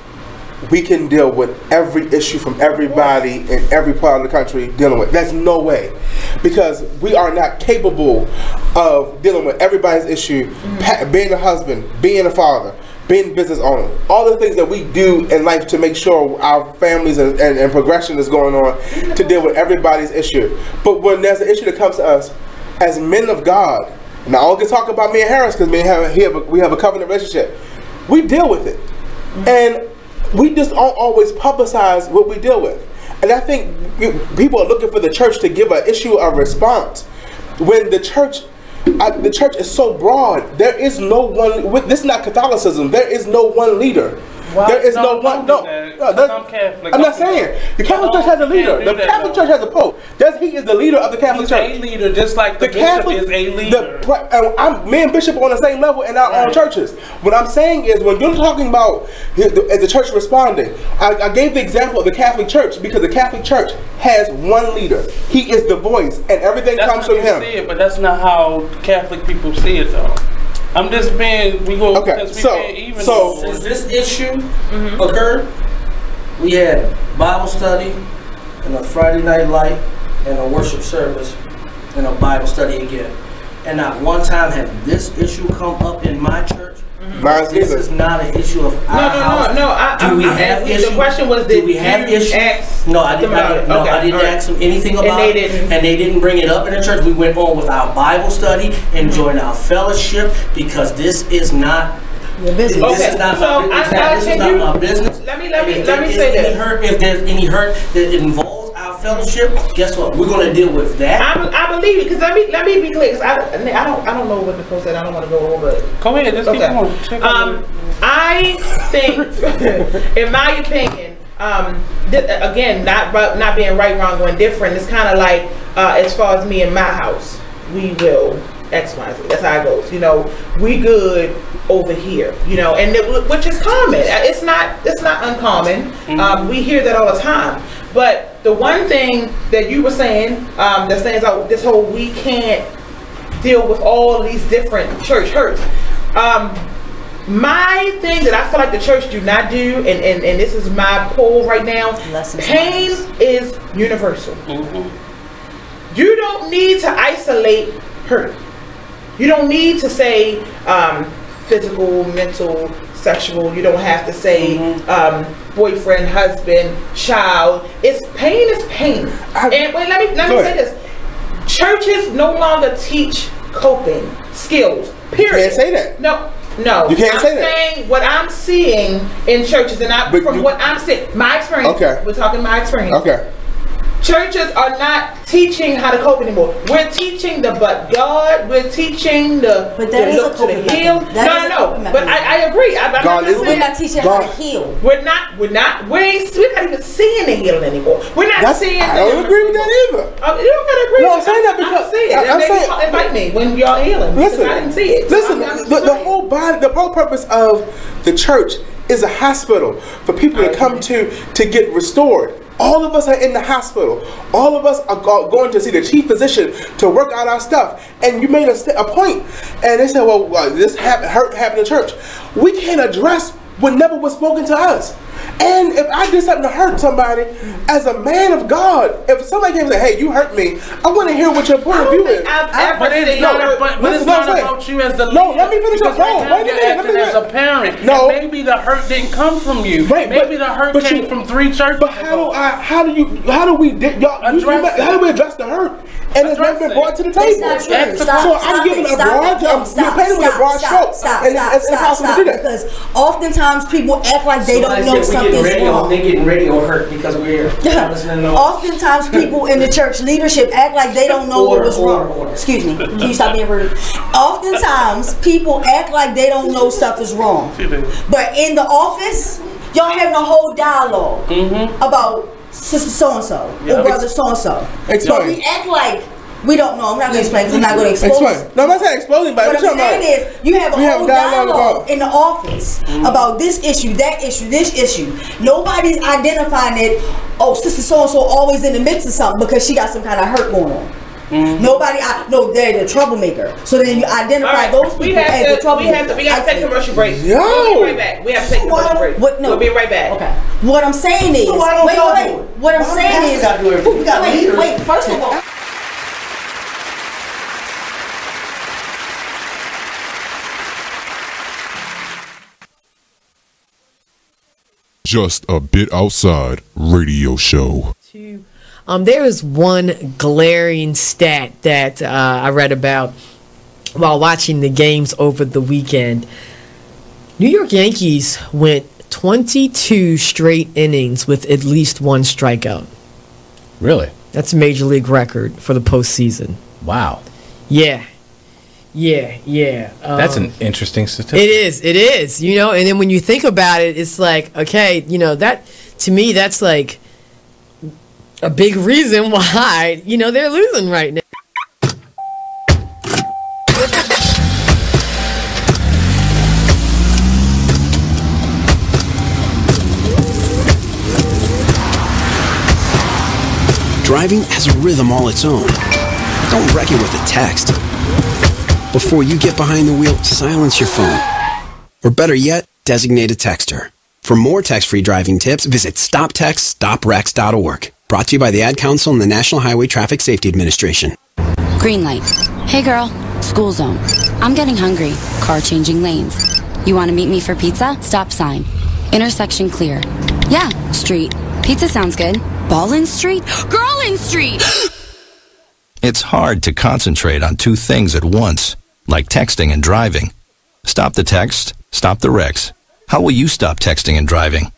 we can deal with every issue from everybody in every part of the country dealing with. There's no way, because we are not capable of dealing with everybody's issue. Being a husband, being a father, being a business owner, all the things that we do in life to make sure our families and progression is going on, to deal with everybody's issue. But when there's an issue that comes to us as men of God, and I only talk about me and Harris because we have a covenant relationship. We deal with it, and we just don't always publicize what we deal with. And I think people are looking for the church to give an issue a response, when the church is so broad. There is no one. This is not Catholicism. There is no one leader. There is no one. I'm Catholic. I'm not saying the Catholic Church has a leader. The Catholic Church has a pope. He is the leader of the Catholic Church. He's a leader, just like the bishop is a leader. Me and Bishop are on the same level in our own churches. What I'm saying is, when you're talking about the church responding, I gave the example of the Catholic Church because the Catholic Church has one leader. He is the voice, and everything comes from him. See it, but that's not how Catholic people see it, though. I'm just being, since this issue occurred, we had Bible study and a Friday night light and a worship service and a Bible study again. And not one time had this issue come up in my church. This is not an issue of our house. Do we have issues? The question was, do we have issues? No, I didn't ask them anything about it. And they didn't bring it up in the church. We went on with our Bible study and joined our fellowship, because this is not This is not my business. Let me say this. If there's any hurt that involves our fellowship, guess what? We're going to deal with that. I believe it, because let me be clear, because I don't know what the post said. I don't want to go over it. Go ahead. Let's keep going. I think, in my opinion, again, not being right, wrong, or indifferent, it's kind of like, as far as me and my house, we will X, Y, Z. That's how it goes. We good over here. And which is common. It's not uncommon. We hear that all the time. But the one thing that you were saying that stands out, this whole, we can't deal with all these different church hurts. My thing that I feel like the church do not do, and this is my poll right now, pain is universal. You don't need to isolate hurt. You don't need to say physical, mental, sexual. You don't have to say boyfriend, husband, child. Pain is pain. And wait, let me say this. Churches no longer teach coping skills. Period. You can't say that. No, you can't say that. I'm saying what I'm seeing in churches, and what I'm seeing, my experience. Okay. We're talking my experience. Okay. Churches are not teaching how to cope anymore. We're teaching the God. We're teaching the look to the heel. No. But I agree. We're not teaching how to heal. We're not even seeing the healing anymore. We're not seeing. I don't agree with that either. You don't gotta agree. No, I'm saying that because I see it. I'm saying, invite me when y'all healing. Listen, I didn't see it. Listen, the whole purpose of the church is a hospital for people to come to get restored. All of us are in the hospital. All of us are going to see the chief physician to work out our stuff. And you made a point. And they said, well, this happened in church. We can't address what never was spoken to us. And if I did something to hurt somebody, as a man of God, if somebody came and said, hey, you hurt me, I want to hear what your point of view is. But it's not about you as the leader. No, let me finish my point. Wait a minute. As a parent, no. Maybe the hurt didn't come from you. Right, maybe the hurt came from 3 churches. But how do we address the hurt and it's never been brought to the table. That's not true. So I'm giving a broad, you're painting with a broad stroke, and it's impossible to do that. Because oftentimes people act like they don't know something's wrong. They're getting ready or hurt because we're listening to. Oftentimes people in the church leadership act like they don't know what was wrong. Excuse me. Can you stop being rude? Oftentimes people act like they don't know stuff is wrong. But in the office, y'all having a whole dialogue about sister so-and-so or brother so-and-so. But we act like we don't know. I'm not going to explain because I'm not going to expose. No, I'm not saying exploding, but what I'm saying is you have a whole dialogue in the office about this issue, that issue, this issue. Nobody's identifying it, oh, sister so-and-so always in the midst of something because she got some kind of hurt going on. Nobody, no, they're the troublemaker. So then you identify those people as the troublemaker. We have to take a commercial break. Yo. We'll be right back. We have to take a commercial break. We'll be right back. Okay. What I'm saying is, What I'm saying is, wait. First of all. Just a Bit Outside radio show. There is one glaring stat that I read about while watching the games over the weekend. New York Yankees went 22 straight innings with at least one strikeout. Really? That's a major league record for the postseason. Wow. Yeah. That's an interesting statistic. It is, you know, and then when you think about it, it's like, okay, you know, that, to me, that's like a big reason why, you know, they're losing right now. Driving has a rhythm all its own. Don't wreck it with a text. Before you get behind the wheel, silence your phone. Or better yet, designate a texter. For more text-free driving tips, visit stoptextstoprex.org. Brought to you by the Ad Council and the National Highway Traffic Safety Administration. Green light. Hey girl, school zone. I'm getting hungry. Car changing lanes. You want to meet me for pizza? Stop sign. Intersection clear. Yeah, street. Pizza sounds good. Ball-in street? Girl-in street! It's hard to concentrate on two things at once, like texting and driving. Stop the text, stop the wrecks. How will you stop texting and driving?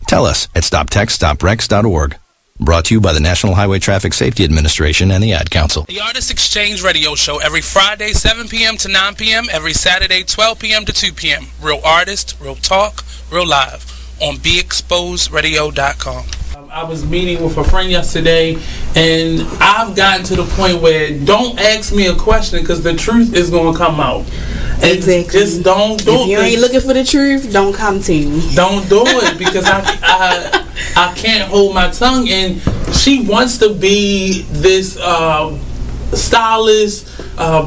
Tell us at stoptextstoprex.org. Brought to you by the National Highway Traffic Safety Administration and the Ad Council. The Artist Exchange Radio Show every Friday, 7 p.m. to 9 p.m., every Saturday, 12 p.m. to 2 p.m. Real artist, real talk, real live on BeExposedRadio.com. I was meeting with a friend yesterday, and I've gotten to the point where don't ask me a question because the truth is going to come out. Exactly. Just don't do it. If you ain't looking for the truth, don't come to me. Don't do it because I can't hold my tongue. And she wants to be this stylist,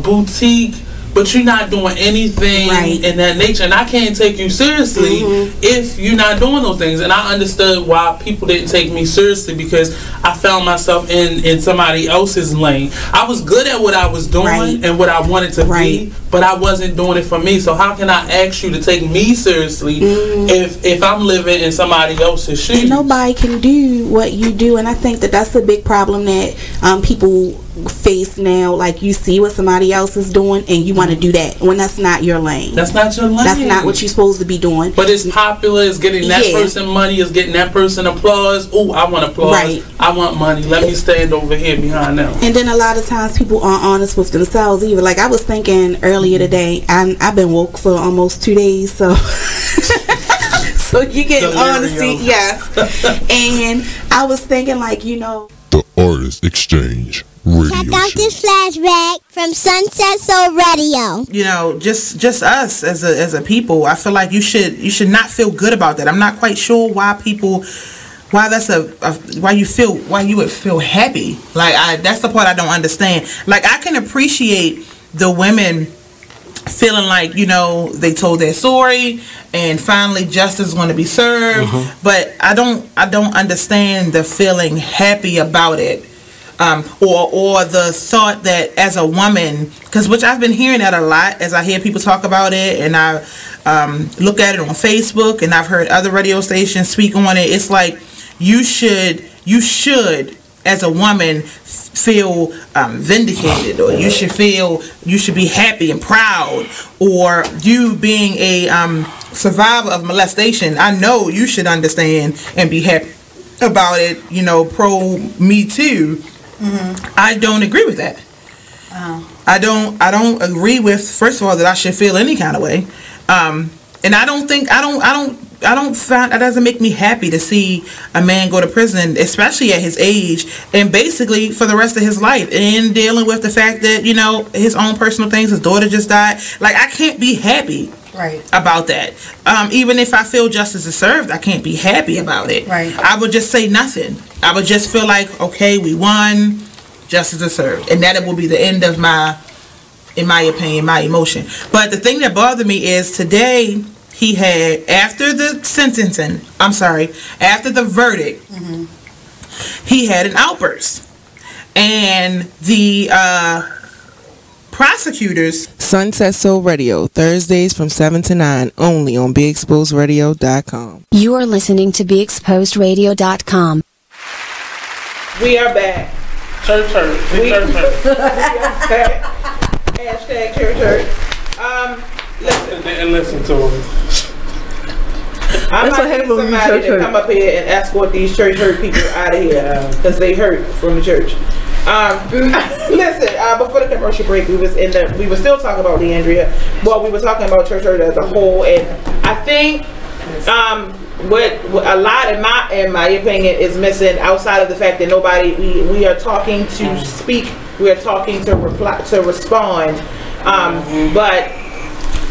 boutique, but you're not doing anything in that nature, and I can't take you seriously if you're not doing those things. And I understood why people didn't take me seriously because I found myself in somebody else's lane. I was good at what I was doing and what I wanted to be, but I wasn't doing it for me. So how can I ask you to take me seriously if I'm living in somebody else's shoes? And nobody can do what you do, and I think that that's a big problem that people face now. Like, you see what somebody else is doing and you want to do that when that's not your lane. That's not your lane. That's not what you're supposed to be doing. But it's popular, it's getting that person money, it's getting that person applause. Oh, I want applause. I want money. Let me stand over here behind them. And then a lot of times people aren't honest with themselves either. Like, I was thinking earlier today, I've been woke for almost 2 days, so so you get honesty, and I was thinking, like, you know, the Artist Exchange Radio Check out this flashback from SunSet Soul Radio. You know, just us as a people, I feel like you should not feel good about that. I'm not quite sure why that's why you would feel happy. Like, that's the part I don't understand. Like, I can appreciate the women feeling like, you know, they told their story and finally justice is going to be served, but I don't understand the feeling happy about it. Or the thought that as a woman, which I've been hearing that a lot as I hear people talk about it, and I look at it on Facebook, and I've heard other radio stations speak on it. It's like you should as a woman feel vindicated, or you should be happy and proud, or you being a survivor of molestation, I know you should understand and be happy about it, you know, pro Me Too. I don't agree with that. I don't agree with, first of all, that I should feel any kind of way. And I don't find, that doesn't make me happy to see a man go to prison, especially at his age, and basically for the rest of his life, and dealing with the fact that, you know, his own personal things, his daughter just died. Like, I can't be happy about that. Even if I feel justice is served, I can't be happy about it. I would just say nothing. I would just feel like, okay, we won, justice is served, and that it will be the end of in my opinion, my emotion. But the thing that bothered me is today, he had, after the sentencing, after the verdict, he had an outburst. And the prosecutors... Sunset Soul Radio, Thursdays from 7 to 9, only on BeExposedRadio.com. You are listening to BeExposedRadio.com. We are back. Church hurt. Hashtag church hurt. Listen to him. I might need somebody to come up here and escort these church hurt people out of here because they hurt from the church. Listen, before the commercial break, we were still talking about Leandria. Well, we were talking about church hurt as a whole, and I think what a lot in my opinion is missing, outside of the fact that we are talking to speak, we are talking to respond, but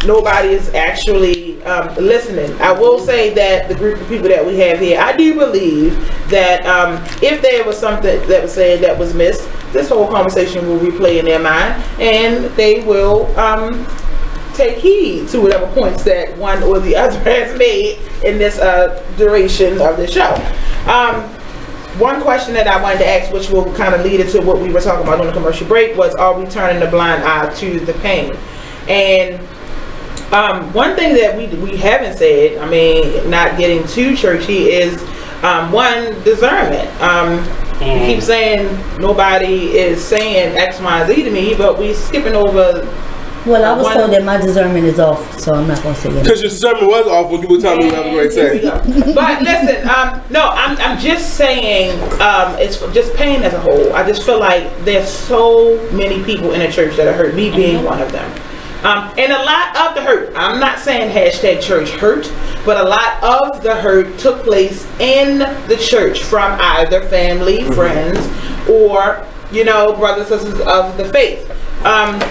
nobody is actually listening. I will say that the group of people that we have here, I do believe that if there was something that was said that was missed, this whole conversation will replay in their mind, and they will take heed to whatever points that one or the other has made in this duration of the show. One question that I wanted to ask, which will kind of lead into what we were talking about on the commercial break, was, are we turning a blind eye to the pain? And one thing that we haven't said, I mean, not getting too churchy, is one, discernment. We keep saying nobody is saying X, Y, and Z to me, but we skipping over. Well, I was told that my discernment is off, so I'm not going to say that. Because your discernment was off when you were telling me what I was going to say. But listen, no, I'm just saying, it's just pain as a whole. I just feel like there's so many people in the church that are hurt, me being one of them. And a lot of the hurt, I'm not saying hashtag church hurt, but a lot of the hurt took place in the church from either family, friends, or, you know, brothers and sisters of the faith.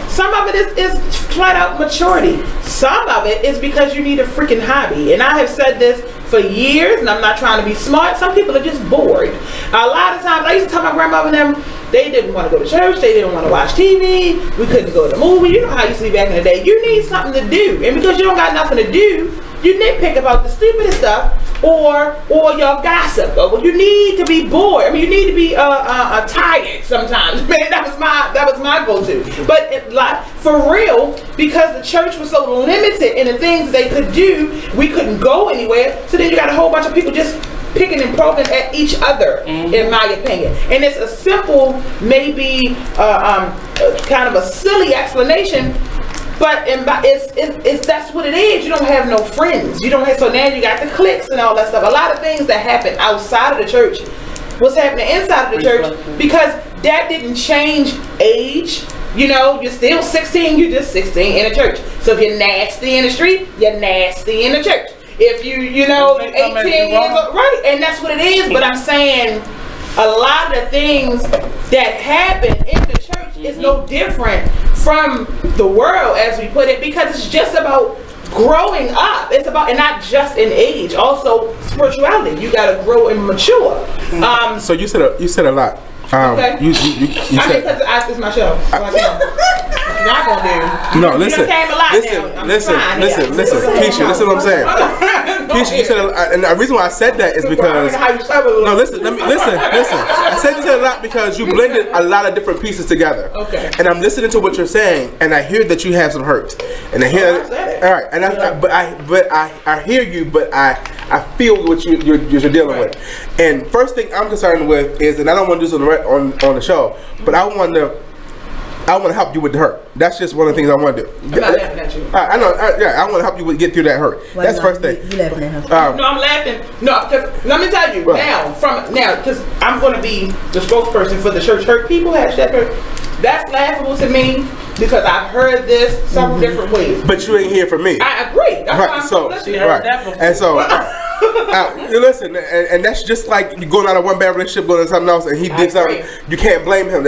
Some of it is flat out maturity. Some of it is because you need a freaking hobby. And I have said this for years, and I'm not trying to be smart. Some people are just bored. A lot of times, I used to tell my grandmother and them, they didn't want to go to church, they didn't want to watch TV, we couldn't go to the movie. You know how it used to be back in the day. You need something to do. And because you don't got nothing to do, you nitpick about the stupidest stuff, or y'all gossip. Or you need to be bored. I mean, you need to be tired sometimes. Man, that was my go-to. But for real, because the church was so limited in the things they could do, we couldn't go anywhere. So then you got a whole bunch of people just picking and poking at each other, in my opinion. And it's a simple, maybe kind of a silly explanation, but it's that's what it is. You don't have no friends. You don't have, so now you got the cliques and all that stuff. A lot of things that happen outside of the church, what's happening inside of the church, because that didn't change age. You know, you're still 16, you're just 16 in a church. So if you're nasty in the street, you're nasty in the church. If you know, 18 years old, right, and that's what it is. But I'm saying a lot of the things that happen in the church is no different from the world, as we put it, because it's just about growing up. It's about, and not just in age, also spirituality. You got to grow and mature. So you said a lot. Okay. You said, because it's my show. So not gonna do. No, listen. Listen, Keisha, listen what I'm saying. Keisha, you said, and the reason why I said that is because no, listen. I said you said a lot because you blended a lot of different pieces together. Okay. And I'm listening to what you're saying, and I hear that you have some hurt, and I hear, all right, and I hear you, but I I feel what you're dealing with. And first thing I'm concerned with is, and I don't want to do this on the show, but I want to help you with the hurt. That's just one of the things I want to do. I'm not laughing at you. I know. I want to help you get through that hurt. Well, that's the first thing. You laughing at her? No, I'm laughing. No, because let me tell you now, because I'm going to be the spokesperson for the church hurt people #hurt. That's laughable to me because I've heard this several different ways. But you ain't hear from me. I agree. That's why I'm so listening. And so, listen, and that's just like you going out of one bad relationship, going to something else, and he did something. You can't blame him.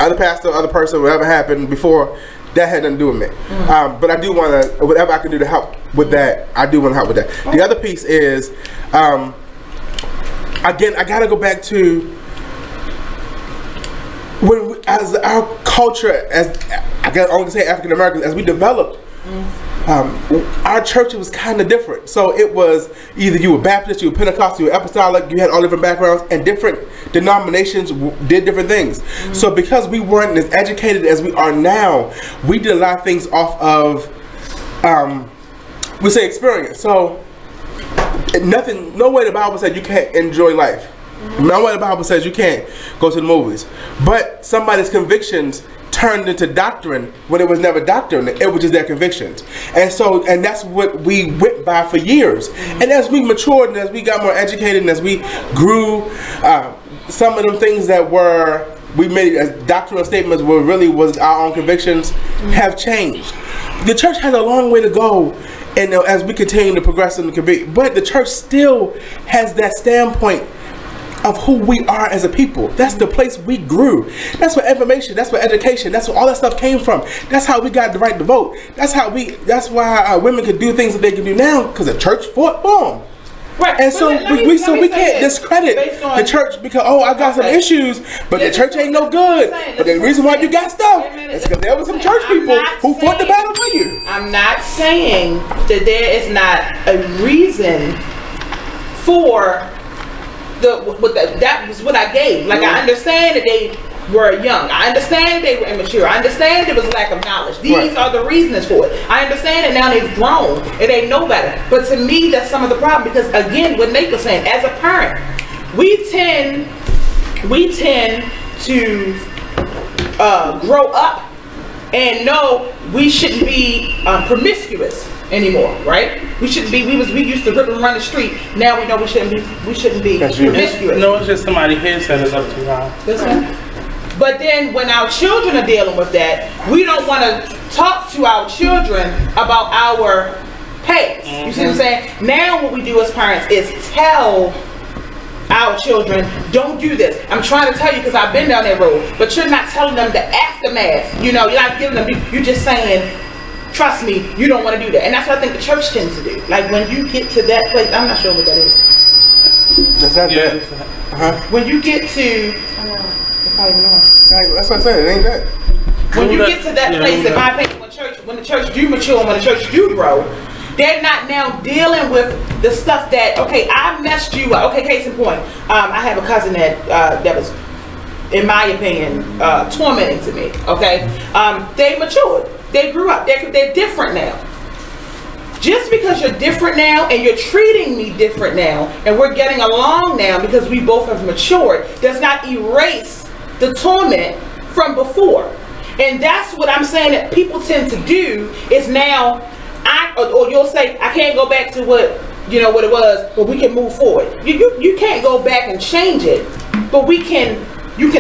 Other pastor, other person, whatever happened before, that had nothing to do with me. But I do want to, whatever I can do to help with that, I do want to help with that. The other piece is, again, I got to go back to as our culture, as I got only say African Americans, as we developed. Our church was kind of different. So it was either you were Baptist, you were Pentecostal, you were Apostolic, you had all different backgrounds, and different denominations did different things. So because we weren't as educated as we are now, we did a lot of things off of, we say experience. So no way the Bible said you can't enjoy life. No way the Bible says you can't go to the movies. But somebody's convictions turned into doctrine when it was never doctrine. It was just their convictions. And that's what we went by for years. And as we matured and as we got more educated and as we grew, some of them things that we made as doctrinal statements was our own convictions have changed. The church has a long way to go, and as we continue to progress in the community, but the church still has that standpoint of who we are as a people. That's the place we grew. That's where information, that's where education, that's where all that stuff came from. That's how we got the right to vote. That's why women could do things that they can do now, because the church fought for them. Right. And so we can't discredit the church because, I got some issues, but the church ain't no good. But the reason why you got stuff is because there was some church people who fought the battle for you. I'm not saying that there is not a reason for that was what I gave. Like, I understand that they were young. I understand that they were immature. I understand there was lack of knowledge. These are the reasons for it. I understand that now they've grown and they know better. But to me, that's some of the problem, because again, what Nate was saying, as a parent, we tend to grow up and know we shouldn't be promiscuous anymore, right? We shouldn't be. We used to rip and run the street. Now we know we shouldn't be promiscuous. No, it's just somebody here set us up too high. But then when our children are dealing with that, we don't want to talk to our children about our past. You see what I'm saying? Now what we do as parents is tell our children, don't do this. I'm trying to tell you because I've been down that road, but you're not telling them the aftermath. You're not giving them, you're just saying, trust me, you don't want to do that. And that's what I think the church tends to do. Like, when you get to that place, I'm not sure what that is. That's not that. When you get to, that's what I'm saying, it ain't that. When you get to that place, in my opinion, when the church do mature and when the church do grow, they're not now dealing with the stuff that, okay, I messed you up. Okay, case in point, I have a cousin that was, in my opinion, tormenting to me. Okay, they matured. They grew up. They're different now. Just because you're different now and you're treating me different now and we're getting along now because we both have matured does not erase the torment from before. And that's what I'm saying that people tend to do is now, or you'll say, I can't go back to what it was, but we can move forward. You can't go back and change it, but you can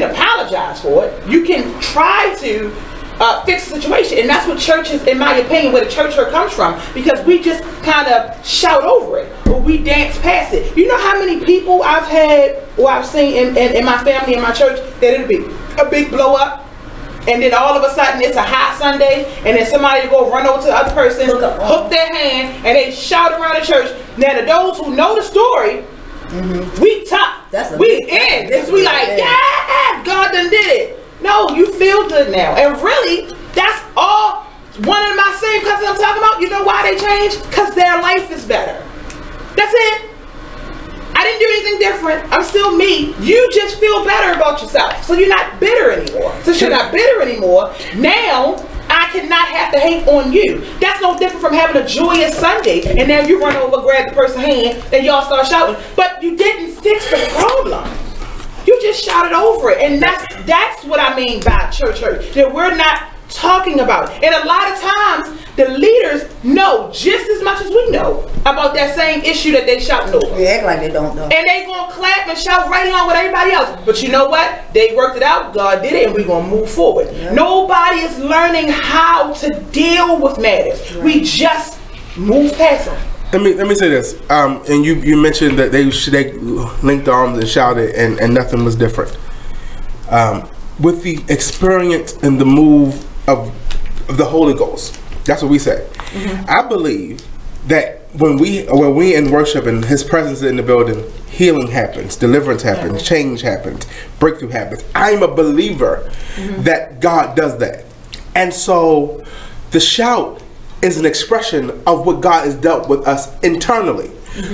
apologize for it. You can try to fix the situation, and that's what churches, in my opinion, where the church hurt comes from, because we just kind of shout over it or we dance past it. You know how many people I've had or I've seen in my family, in my church, that it'll be a big blow up, and then all of a sudden it's a hot Sunday, and then somebody will go run over to the other person, hook their hand, and they shout around the church. Now to those who know the story, we top, we in, because we like, yeah, God done did it. No, you feel good now. And really, that's all. One of my same cousins I'm talking about, you know why they changed? Because their life is better. That's it. I didn't do anything different. I'm still me. You just feel better about yourself. So you're not bitter anymore. Since you're not bitter anymore, now I cannot have to hate on you. That's no different from having a joyous Sunday and now you run over, grab the person's hand, and y'all start shouting. But you didn't fix the problem. You just shouted over it. And that's what I mean by church hurt. That we're not talking about it. And a lot of times the leaders know just as much as we know about that same issue that they shouting over. They act like they don't know. And they gonna clap and shout right along with everybody else. But you know what? They worked it out. God did it, and we're gonna move forward. Yeah. Nobody is learning how to deal with matters. Right. We just move past them. Let me say this. And you mentioned that they linked arms and shouted, and nothing was different. With the experience and the move of the Holy Ghost, that's what we say. Mm-hmm. I believe that when we in worship and His presence is in the building, healing happens, deliverance happens, change happens, breakthrough happens. I'm a believer that God does that, and so the shout is an expression of what God has dealt with us internally.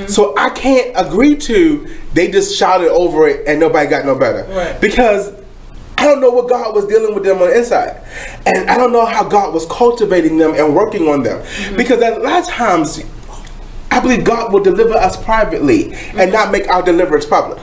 So I can't agree to they just shouted over it and nobody got no better, because I don't know what God was dealing with them on the inside, and I don't know how God was cultivating them and working on them, because a lot of times I believe God will deliver us privately and not make our deliverance public.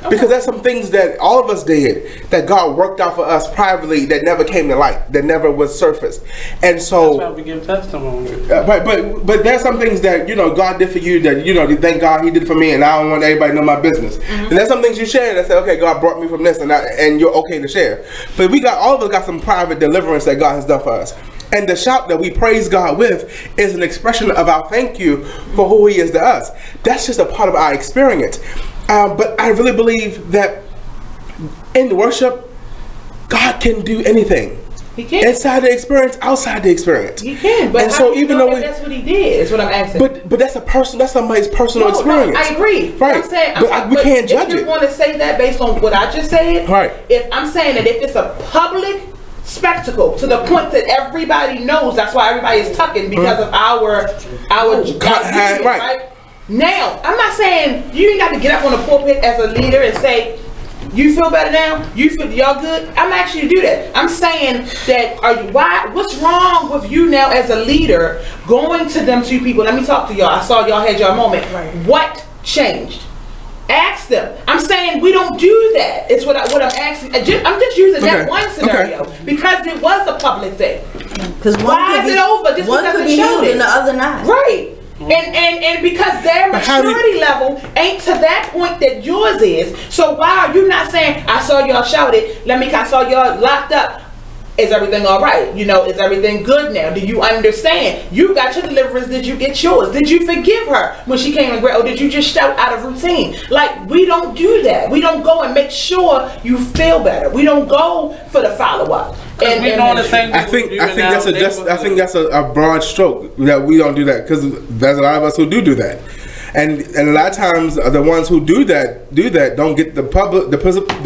Because there's some things that all of us did that God worked out for us privately that never came to light, that never was surfaced. And so that's why we give testimony. But there's some things that, you know, God did for you that, you know, thank God He did it for me, and I don't want everybody to know my business. And there's some things you share that say, okay, God brought me from this, and you're okay to share. But all of us got some private deliverance that God has done for us. And the shout that we praise God with is an expression of our thank you for who He is to us. That's just a part of our experience. But I really believe that in worship, God can do anything. He can. Inside the experience, outside the experience. He can. But and so even though that's what He did, is what I'm asking. But that's that's somebody's personal experience. No, I agree. Right. I'm saying, we can't judge it. If you want to say that based on what I just said, right. If I'm saying that if it's a public spectacle to the point that everybody knows, that's why everybody is tucking because of our right. Now, I'm not saying you ain't got to get up on the pulpit as a leader and say, you feel better now? You feel y'all good? I'm asking you to do that. I'm saying that what's wrong with you now as a leader going to them two people? Let me talk to y'all. I saw y'all had your moment. Right. What changed? Ask them. I'm saying we don't do that. It's what I'm asking. I'm just using that one scenario because it was a public thing. Because why is it over? Just one could be healed and the other not. Right. And because their maturity level ain't to that point that yours is, so why are you not saying, I saw y'all shouted, I saw y'all locked up, is everything all right? You know, is everything good now? Do you understand? You got your deliverance, did you get yours? Did you forgive her when she came and grabbed, or did you just shout out of routine? Like, we don't do that. We don't go and make sure you feel better. We don't go for the follow-up. I think that's a broad stroke that we don't do that, because there's a lot of us who do that, and a lot of times the ones who do that don't get the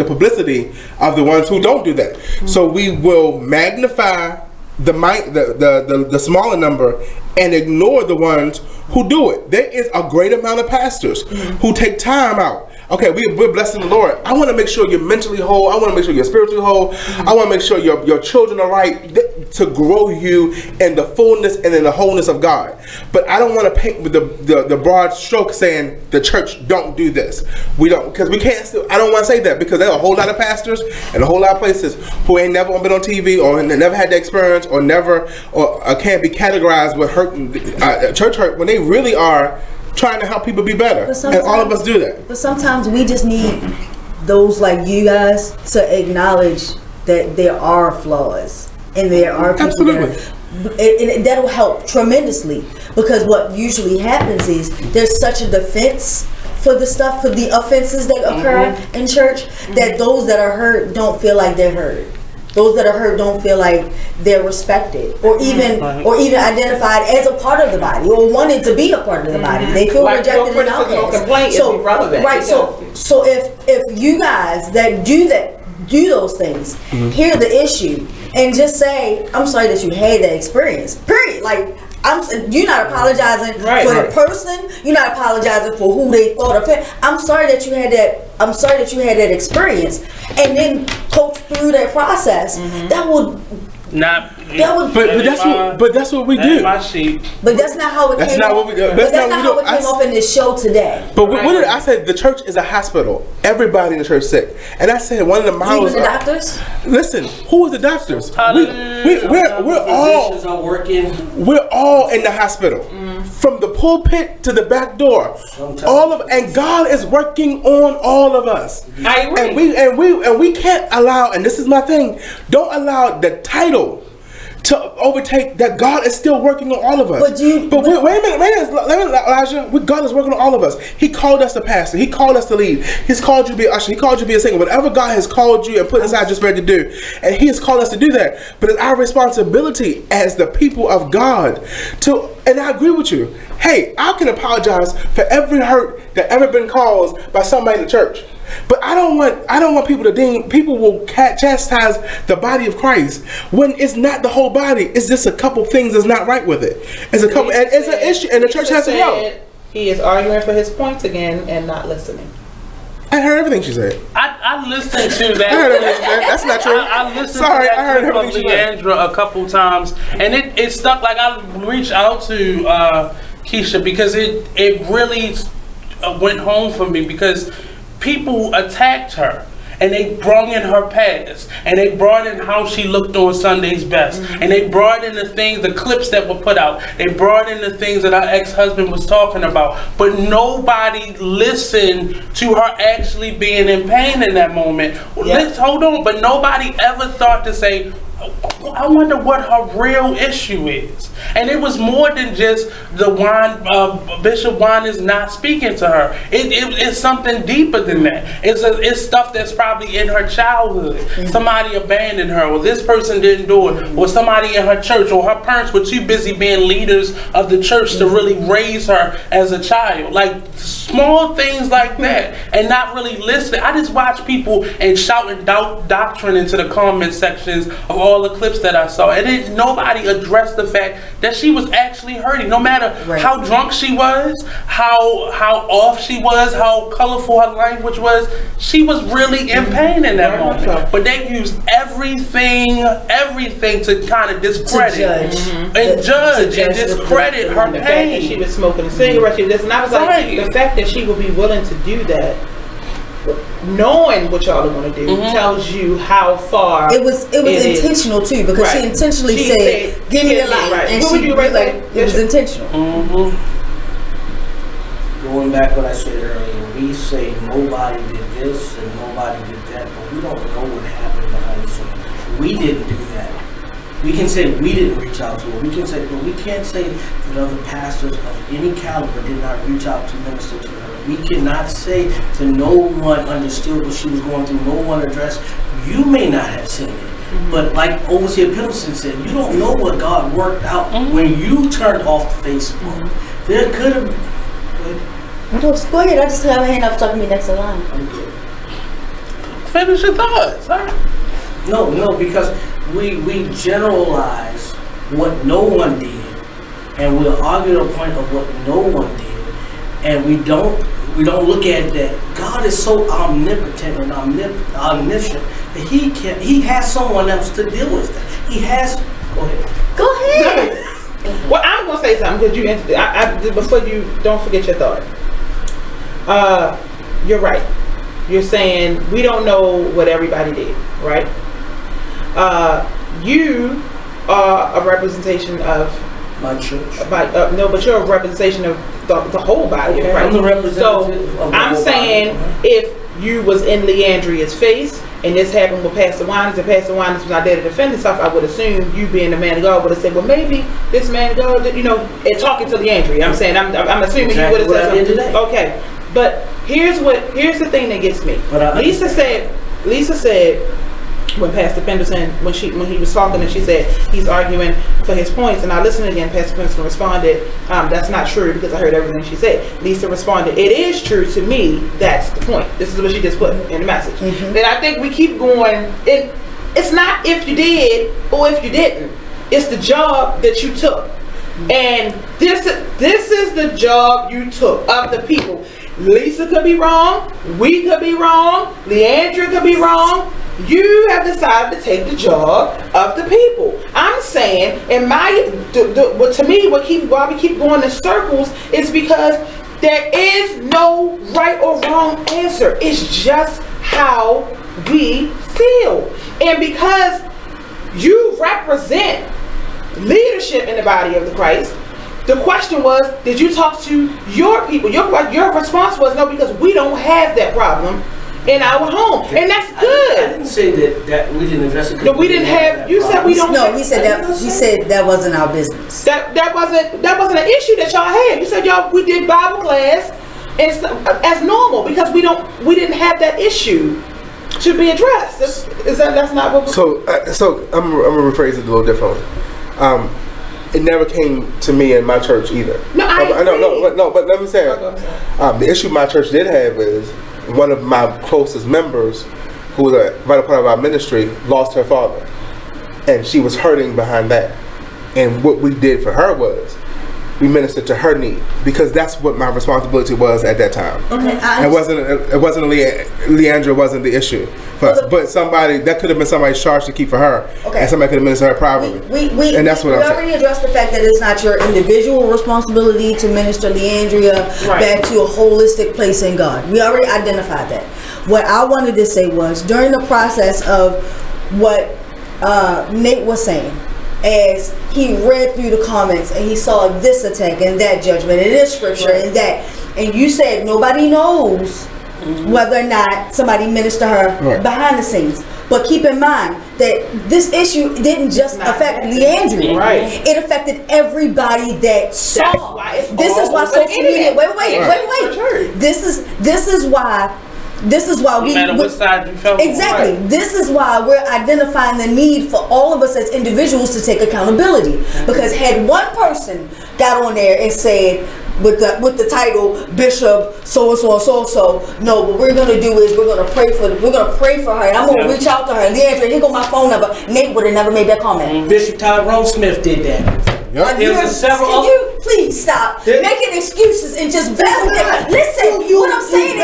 publicity of the ones who don't do that. So we will magnify the smaller number and ignore the ones who do it. There is a great amount of pastors who take time out. Okay, we're blessing the Lord. I want to make sure you're mentally whole. I want to make sure you're spiritually whole. I want to make sure your children are right to grow you in the fullness and in the wholeness of God. But I don't want to paint with the broad stroke saying the church don't do this. We don't, because we can't. I don't want to say that, because there are a whole lot of pastors and a whole lot of places who ain't never been on TV or never had the experience or can't be categorized with church hurt, when they really are trying to help people be better, and all of us do that. But sometimes we just need those like you guys to acknowledge that there are flaws and there are people. Absolutely. And that'll help tremendously, because what usually happens is there's such a defense for the offenses that occur in church, that those that are hurt don't feel like they're heard. Those that are hurt don't feel like they're respected, or even identified as a part of the body, or wanted to be a part of the body. They feel rejected and outcast. So if you guys that do those things hear the issue and just say, I'm sorry that you had that experience. Period. Like, you're not apologizing for the person. You're not apologizing for who they thought of. I'm sorry that you had that. I'm sorry that you had that experience, and then coach through that process. That will Not. But that's what we do. My sheep. But that's not how it came. That's not what we do. But that's not how it came off in this show today. But what did I say? The church is a hospital. Everybody in the church sick. And I said one of the models. Even the doctors. Listen, who is the doctors? We're all are working. We're all in the hospital, from the pulpit to the back door. And God is working on all of us. I agree. And we can't allow. And this is my thing. Don't allow the title to overtake that God is still working on all of us. Wait a minute, Elijah. God is working on all of us. He called us to pastor. He called us to lead. He's called you to be an usher. He called you to be a singer. Whatever God has called you and put inside your spirit to do, and He has called us to do that. But it's our responsibility as the people of God to. And I agree with you. Hey, I can apologize for every hurt that ever been caused by somebody in the church. But I don't want people to deem. People will chastise the body of Christ when it's not the whole body. It's just a couple things that's not right with it. It's a couple, and it's an issue, and the church has to know. He is arguing for his points again and not listening. I heard everything she said. I listened to that. I heard everything she said. That's not true. I listened to that I heard clip everything of she said. Leandra a couple times, and it stuck. Like I reached out to Keisha because it really went home for me because people attacked her and they brought in her past and they brought in how she looked on Sunday's Best and they brought in the clips that were put out. They brought in the things that our ex-husband was talking about, but nobody listened to her actually being in pain in that moment. Let's hold on, but nobody ever thought to say, I wonder what her real issue is. And it was more than just the Bishop Wine is not speaking to her. It's something deeper than that. It's stuff that's probably in her childhood. Somebody abandoned her, or this person didn't do it, or somebody in her church, or her parents were too busy being leaders of the church to really raise her as a child. Like small things like that, and not really listening. I just watch people and shouting doctrine into the comment sections of all the clips that I saw, and nobody addressed the fact that she was actually hurting. No matter how drunk she was, how off she was, how colorful her language was, she was really in pain in that moment. But they used everything to kind of discredit and judge and discredit her the pain. fact that she was smoking a cigarette, and I was like, the fact that she would be willing to do that, knowing what y'all are going to do, tells you how far it was intentional too, because she intentionally said, "Give me a light," and what would you like? It was intentional. Going back what I said earlier, we say nobody did this and nobody did that, but we don't know what happened behind the scenes. We didn't do that. We can say we didn't reach out to her. We can say, but we can't say that other pastors of any caliber did not reach out to minister to her. We cannot say that no one understood what she was going through, no one addressed. You may not have seen it, but like Overseer Pendleton said, you don't know what God worked out when you turned off Facebook. There could have been. Go ahead. I just have a hand up talking to me next in line. Finish your thoughts. No, because we generalize what no one did, and we'll argue the point of what no one did, and we don't look at that God is so omnipotent and omniscient that he has someone else to deal with that. He has. Go ahead. Well, I'm gonna say something because before you don't forget your thought. You're right. You're saying we don't know what everybody did, right? You are a representation of my church. No, but you're a representation of the whole body, right? I'm the representative so I'm saying if you was in Leandria's face and this happened with Pastor Winans and Pastor Winans was not there to defend himself, I would assume you being the man of God would have said, well, maybe this man of God, and talking to Leandria. I'm saying, I'm assuming you would have said something. Okay, but here's the thing that gets me. Lisa said when Pastor Pendleton, when he was talking and she said he's arguing for his points, and I listened again, Pastor Pendleton responded, that's not true because I heard everything she said. Lisa responded, it is true to me, that's the point. This is what she just put in the message. Then I think we keep going, it's not if you did or if you didn't, it's the job that you took. And this is the job you took of the people. Lisa could be wrong, we could be wrong, Leandra could be wrong, You have decided to take the job of the people. I'm saying, in my, to me, why we keep going in circles is because there is no right or wrong answer. It's just how we feel. And because you represent leadership in the body of the Christ, the question was, did you talk to your people? Your response was no, because we don't have that problem in our home, and that's good. I didn't say that we didn't address it. No, we didn't have. You said we don't. No, he said that. He said that wasn't our business. That wasn't an issue that y'all had. You said we did Bible class as normal because we didn't have that issue to be addressed. That's not what. So I'm gonna rephrase it a little differently. It never came to me in my church either. No, but let me say, the issue my church did have is one of my closest members, who was a vital part of our ministry, lost her father, and she was hurting behind that. And what we did for her was we ministered to her need, because that's what my responsibility was at that time. Okay, it wasn't Leandra wasn't the issue, but somebody that could have been somebody's charge to keep for her, okay, and somebody could have ministered her privately. And that's what I'm saying. We already addressed the fact that it's not your individual responsibility to minister Leandria back to a holistic place in God. We already identified that. What I wanted to say was, during the process of what Nate was saying, as he read through the comments and he saw this attack and that judgment and this scripture and that, and you said nobody knows whether or not somebody ministered her behind the scenes. But keep in mind that this issue didn't just affect Leandria. It affected everybody that saw. This is why social media. Wait. This is why. No matter what side you felt on. Exactly. This is why we're identifying the need for all of us as individuals to take accountability. Because had one person got on there and said, with the title Bishop so and so, no, what we're gonna do is we're gonna pray for her, and I'm gonna reach out to her. Leandra, here go my phone number. Nate would have never made that comment. Bishop Tyrone Smith did that. Can you please stop making excuses and just validate? Listen, what I'm saying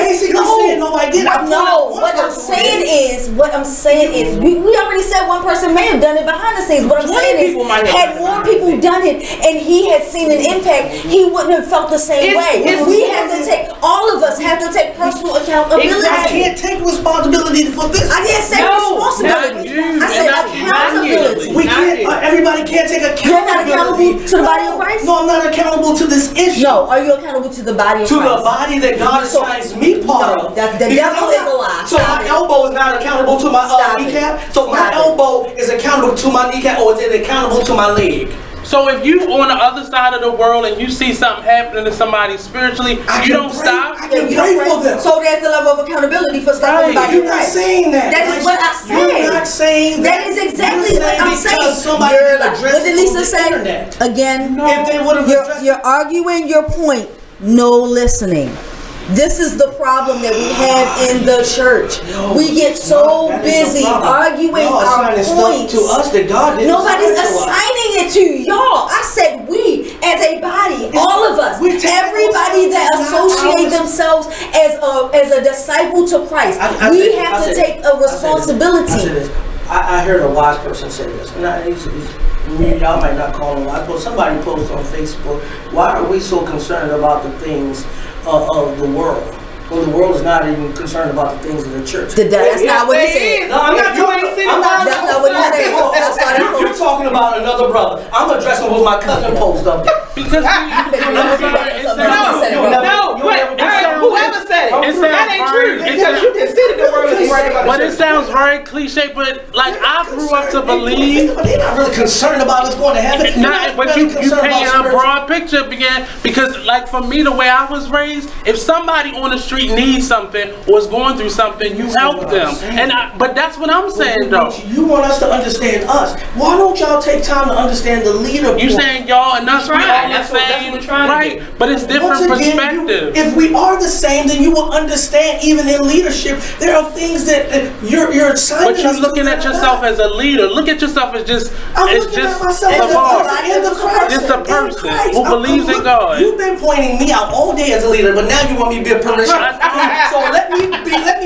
is what I'm saying is we already said one person may have done it behind the scenes. What I'm saying is, had more people done it and he had seen an impact, he wouldn't have felt the same way. All of us have to take personal accountability. I can't take responsibility for this. I didn't say responsibility. I said accountability. We can't. Everybody can't take accountability. You're not accountable to the body of Christ? No, I'm not accountable to this issue. No, are you accountable to the body of Christ? To the body that God assigns me part of. The devil is a lie. So my elbow is not accountable to my kneecap? So my elbow is accountable to my kneecap, or is it accountable to my leg? So if you on the other side of the world and you see something happening to somebody spiritually, you don't stop. I can pray for them. So there's the level of accountability for stuff in the body of Christ. You're not saying that. That is what I said. You're not saying that. That is exactly what I'm saying. What did Lisa say? Again, you're arguing your point. No listening. This is the problem that we have in the church. We get so busy arguing our points. To us that God didn't Nobody's assigning it to y'all. I said we, as a body, all of us, everybody that associate themselves as a disciple to Christ, we have to take a responsibility. I heard a wise person say this. Y'all might not call him wise, but somebody posted on Facebook, why are we so concerned about the things of the world? Well, the world is not even concerned about the things of the church. That's not what he said. No, I'm not talking about that's not what he said. You're talking about another brother. I'm addressing what my cousin posted up there. Because whoever said it, that ain't true. Because you consider the world is right about But it sounds very cliche, but like I grew up to believe. They're not really concerned about what's going to happen. But you paint a broad picture because like for me, the way I was raised, if somebody on the street needs something or is going through something, you help them. But that's what I'm saying though. You want us to understand us. Why don't y'all take time to understand the leader? You saying y'all and us, we all the same, right? But it's different perspectives. If we are the same, then then you will understand. Even in leadership, there are things that you're signing. But you're looking at yourself as a leader. Look at yourself as just a person who believes in God. You've been pointing me out all day as a leader, but now you want me to be a parishioner. So let me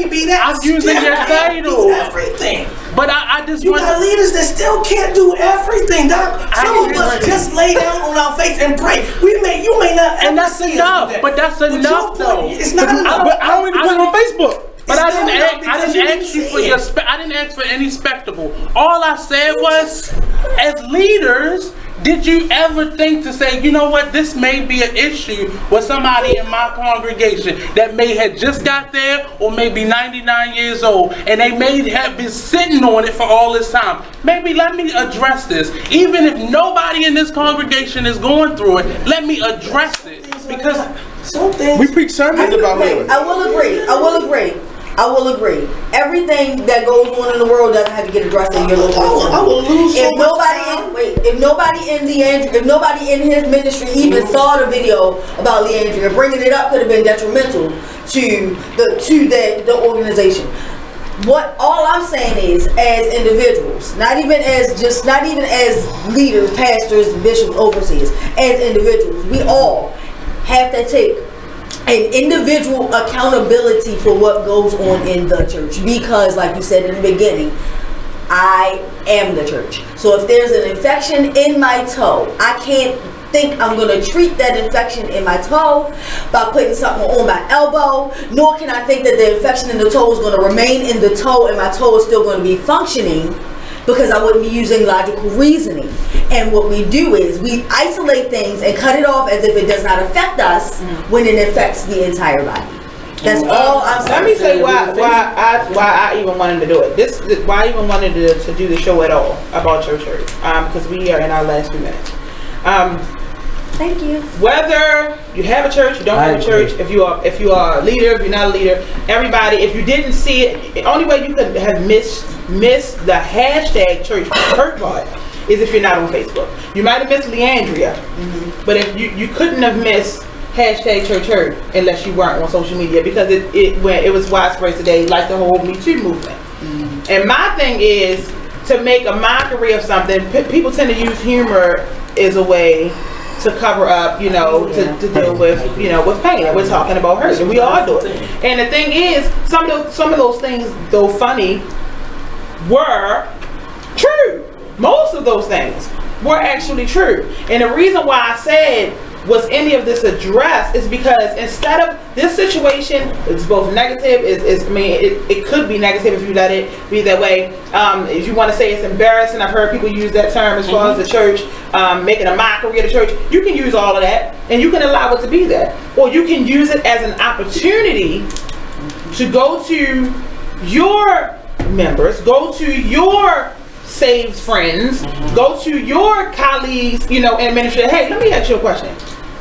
be that. I'm using your title. Everything. But I just you got leaders that still can't do everything, Doc. Some of us just lay down on our face and pray. You may not, and that's enough. But that's enough, though. It's not enough. But I don't even put it on Facebook. But I didn't ask you for your. I didn't ask for any spectacle. All I said was, as leaders, did you ever think to say, you know what, this may be an issue with somebody in my congregation that may have just got there or maybe 99 years old and they may have been sitting on it for all this time. Maybe let me address this. Even if nobody in this congregation is going through it, let me address it. Because some things... We preach sermons about it. I will agree. Everything that goes on in the world doesn't have to get addressed in your local church. I will lose if nobody in his ministry even saw the video about Leandria, bringing it up could have been detrimental to the organization. What all I'm saying is, as individuals, not even as leaders, pastors, bishops, overseers, as individuals, we all have to take an individual accountability for what goes on in the church, because like you said in the beginning, I am the church. So if there's an infection in my toe, I can't think I'm going to treat that infection in my toe by putting something on my elbow, nor can I think that the infection in the toe is going to remain in the toe and my toe is still going to be functioning, because I wouldn't be using logical reasoning. And what we do is we isolate things and cut it off as if it does not affect us when it affects the entire body. That's all I'm saying. Let me say why I even wanted to do it. Why I even wanted to do the show at all about church hurt. Because we are in our last few minutes. Thank you. Whether you have a church, you don't have a church, if you are a leader, if you're not a leader, everybody, if you didn't see it, the only way you could have missed the hashtag church hurt part is if you're not on Facebook. You might have missed Leandria, but if you couldn't have missed hashtag church hurt unless you weren't on social media, because it was widespread today, like the whole Me Too movement. And my thing is to make a mockery of something. People tend to use humor as a way to cover up, to deal with, with pain. And we're talking about hurt, and we all do it. And the thing is, some of those things, though funny, were true. Most of those things were actually true. And the reason why I said, was any of this addressed, is because instead of this situation, it's both negative, it could be negative if you let it be that way. If you want to say it's embarrassing, I've heard people use that term as far as the church, making a mockery of the church. You can use all of that, and you can allow it to be that. Or you can use it as an opportunity to go to your members, go to your saved friends, go to your colleagues, in ministry. Hey, let me ask you a question.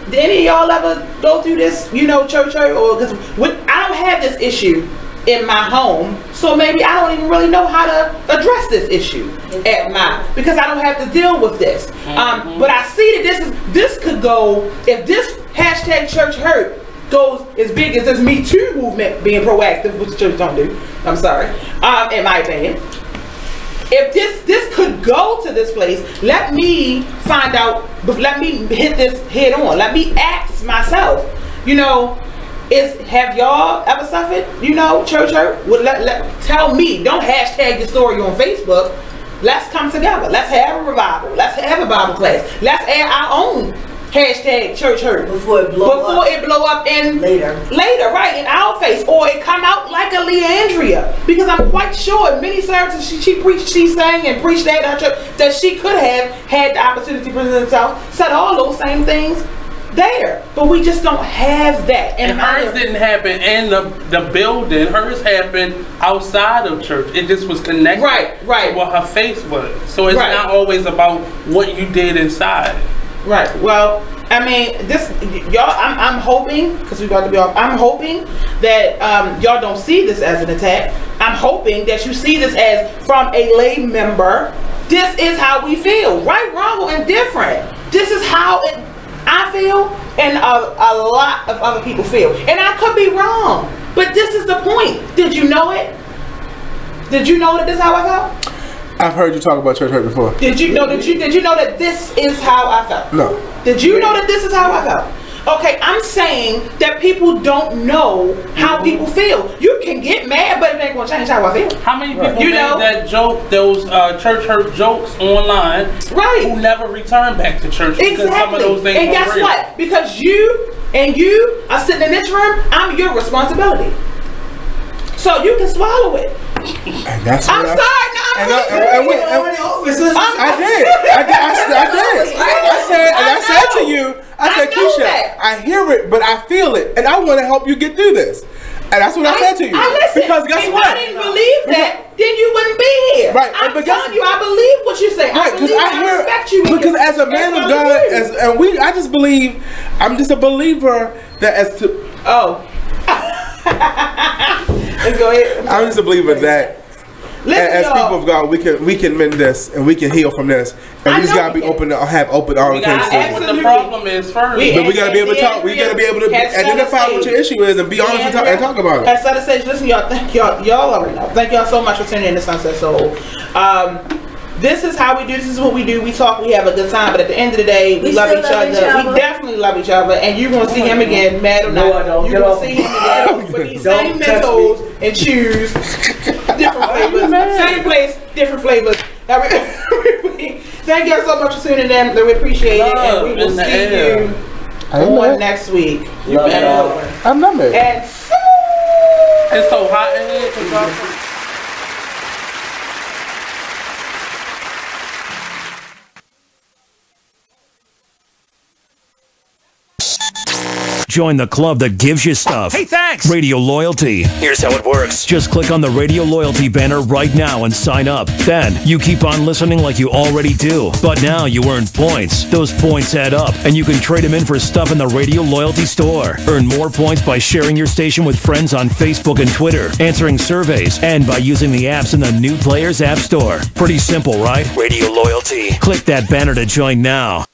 Did any of y'all ever go through this, church hurt? Or because I don't have this issue in my home, so maybe I don't even really know how to address this issue because I don't have to deal with this. But I see that this could go, if this hashtag church hurt goes as big as this Me Too movement being proactive, which the church don't do. I'm sorry, in my opinion. If this could go to this place, let me find out, let me hit this head on. Let me ask myself, have y'all ever suffered, church hurt? Well, tell me, don't hashtag your story on Facebook. Let's come together. Let's have a revival. Let's have a Bible class. Let's add our own hashtag church hurt before it blow up in later, right, in our face, or it come out like a Leandria, because I'm quite sure in many services she sang and preached at our church that she could have had the opportunity to present herself, said all those same things there, but we just don't have that. And hers didn't happen in the building. Hers happened outside of church. It just was connected to what her face was. So it's not always about what you did inside. Right. Well, I mean, this, y'all, I'm hoping, because we're about to be off, I'm hoping that y'all don't see this as an attack. I'm hoping that you see this as, from a lay member, this is how we feel. Right, wrong, or indifferent. This is how I feel. and a lot of other people feel. And I could be wrong, but this is the point. Did you know it? Did you know that this is how I felt? I've heard you talk about church hurt before. Did you know that this is how I felt? No. Did you know that this is how I felt? Okay, I'm saying that people don't know how people feel. You can get mad, but it ain't gonna change how I feel. How many people made that joke, those church hurt jokes online, right? Who never returned back to church because some of those things and were guess real. what? Because you are sitting in this room, I'm your responsibility. So you can swallow it. And that's I'm sorry. I said to you, I said, Keisha, I hear it, but I feel it, and I want to help you get through this. And that's what I said to you. Because guess if what? I didn't believe that, then you wouldn't be here. Right. I'm telling you, I believe what you're saying. Right, because I respect you. Because as a man of God, I just believe, I'm just a believer that as to. Oh. Let's go ahead. I'm just a believer that as people of God, we can mend this and we can heal from this, and we just gotta be open to have open orientation. What the problem is first, but we gotta be able to talk. We gotta be able to identify what your issue is and be honest and talk about it. At Sunset Stage, listen, y'all. Thank y'all already know. Thank y'all so much for tuning in to Sunset Soul. This is how we do. This is what we do. We talk. We have a good time. But at the end of the day, we love each other. We definitely love each other. And you're gonna see him again, mad or not. You're gonna see him again with these same mentos and shoes, different flavors, same place, different flavors. Thank y'all so much for tuning in. We appreciate it, and we will see you on next week. You better. I'm not mad. And it's so hot in here. Join the club that gives you stuff. Hey, thanks! Radio Loyalty. Here's how it works. Just click on the Radio Loyalty banner right now and sign up. Then, you keep on listening like you already do. But now you earn points. Those points add up, and you can trade them in for stuff in the Radio Loyalty store. Earn more points by sharing your station with friends on Facebook and Twitter, answering surveys, and by using the apps in the New Players App Store. Pretty simple, right? Radio Loyalty. Click that banner to join now.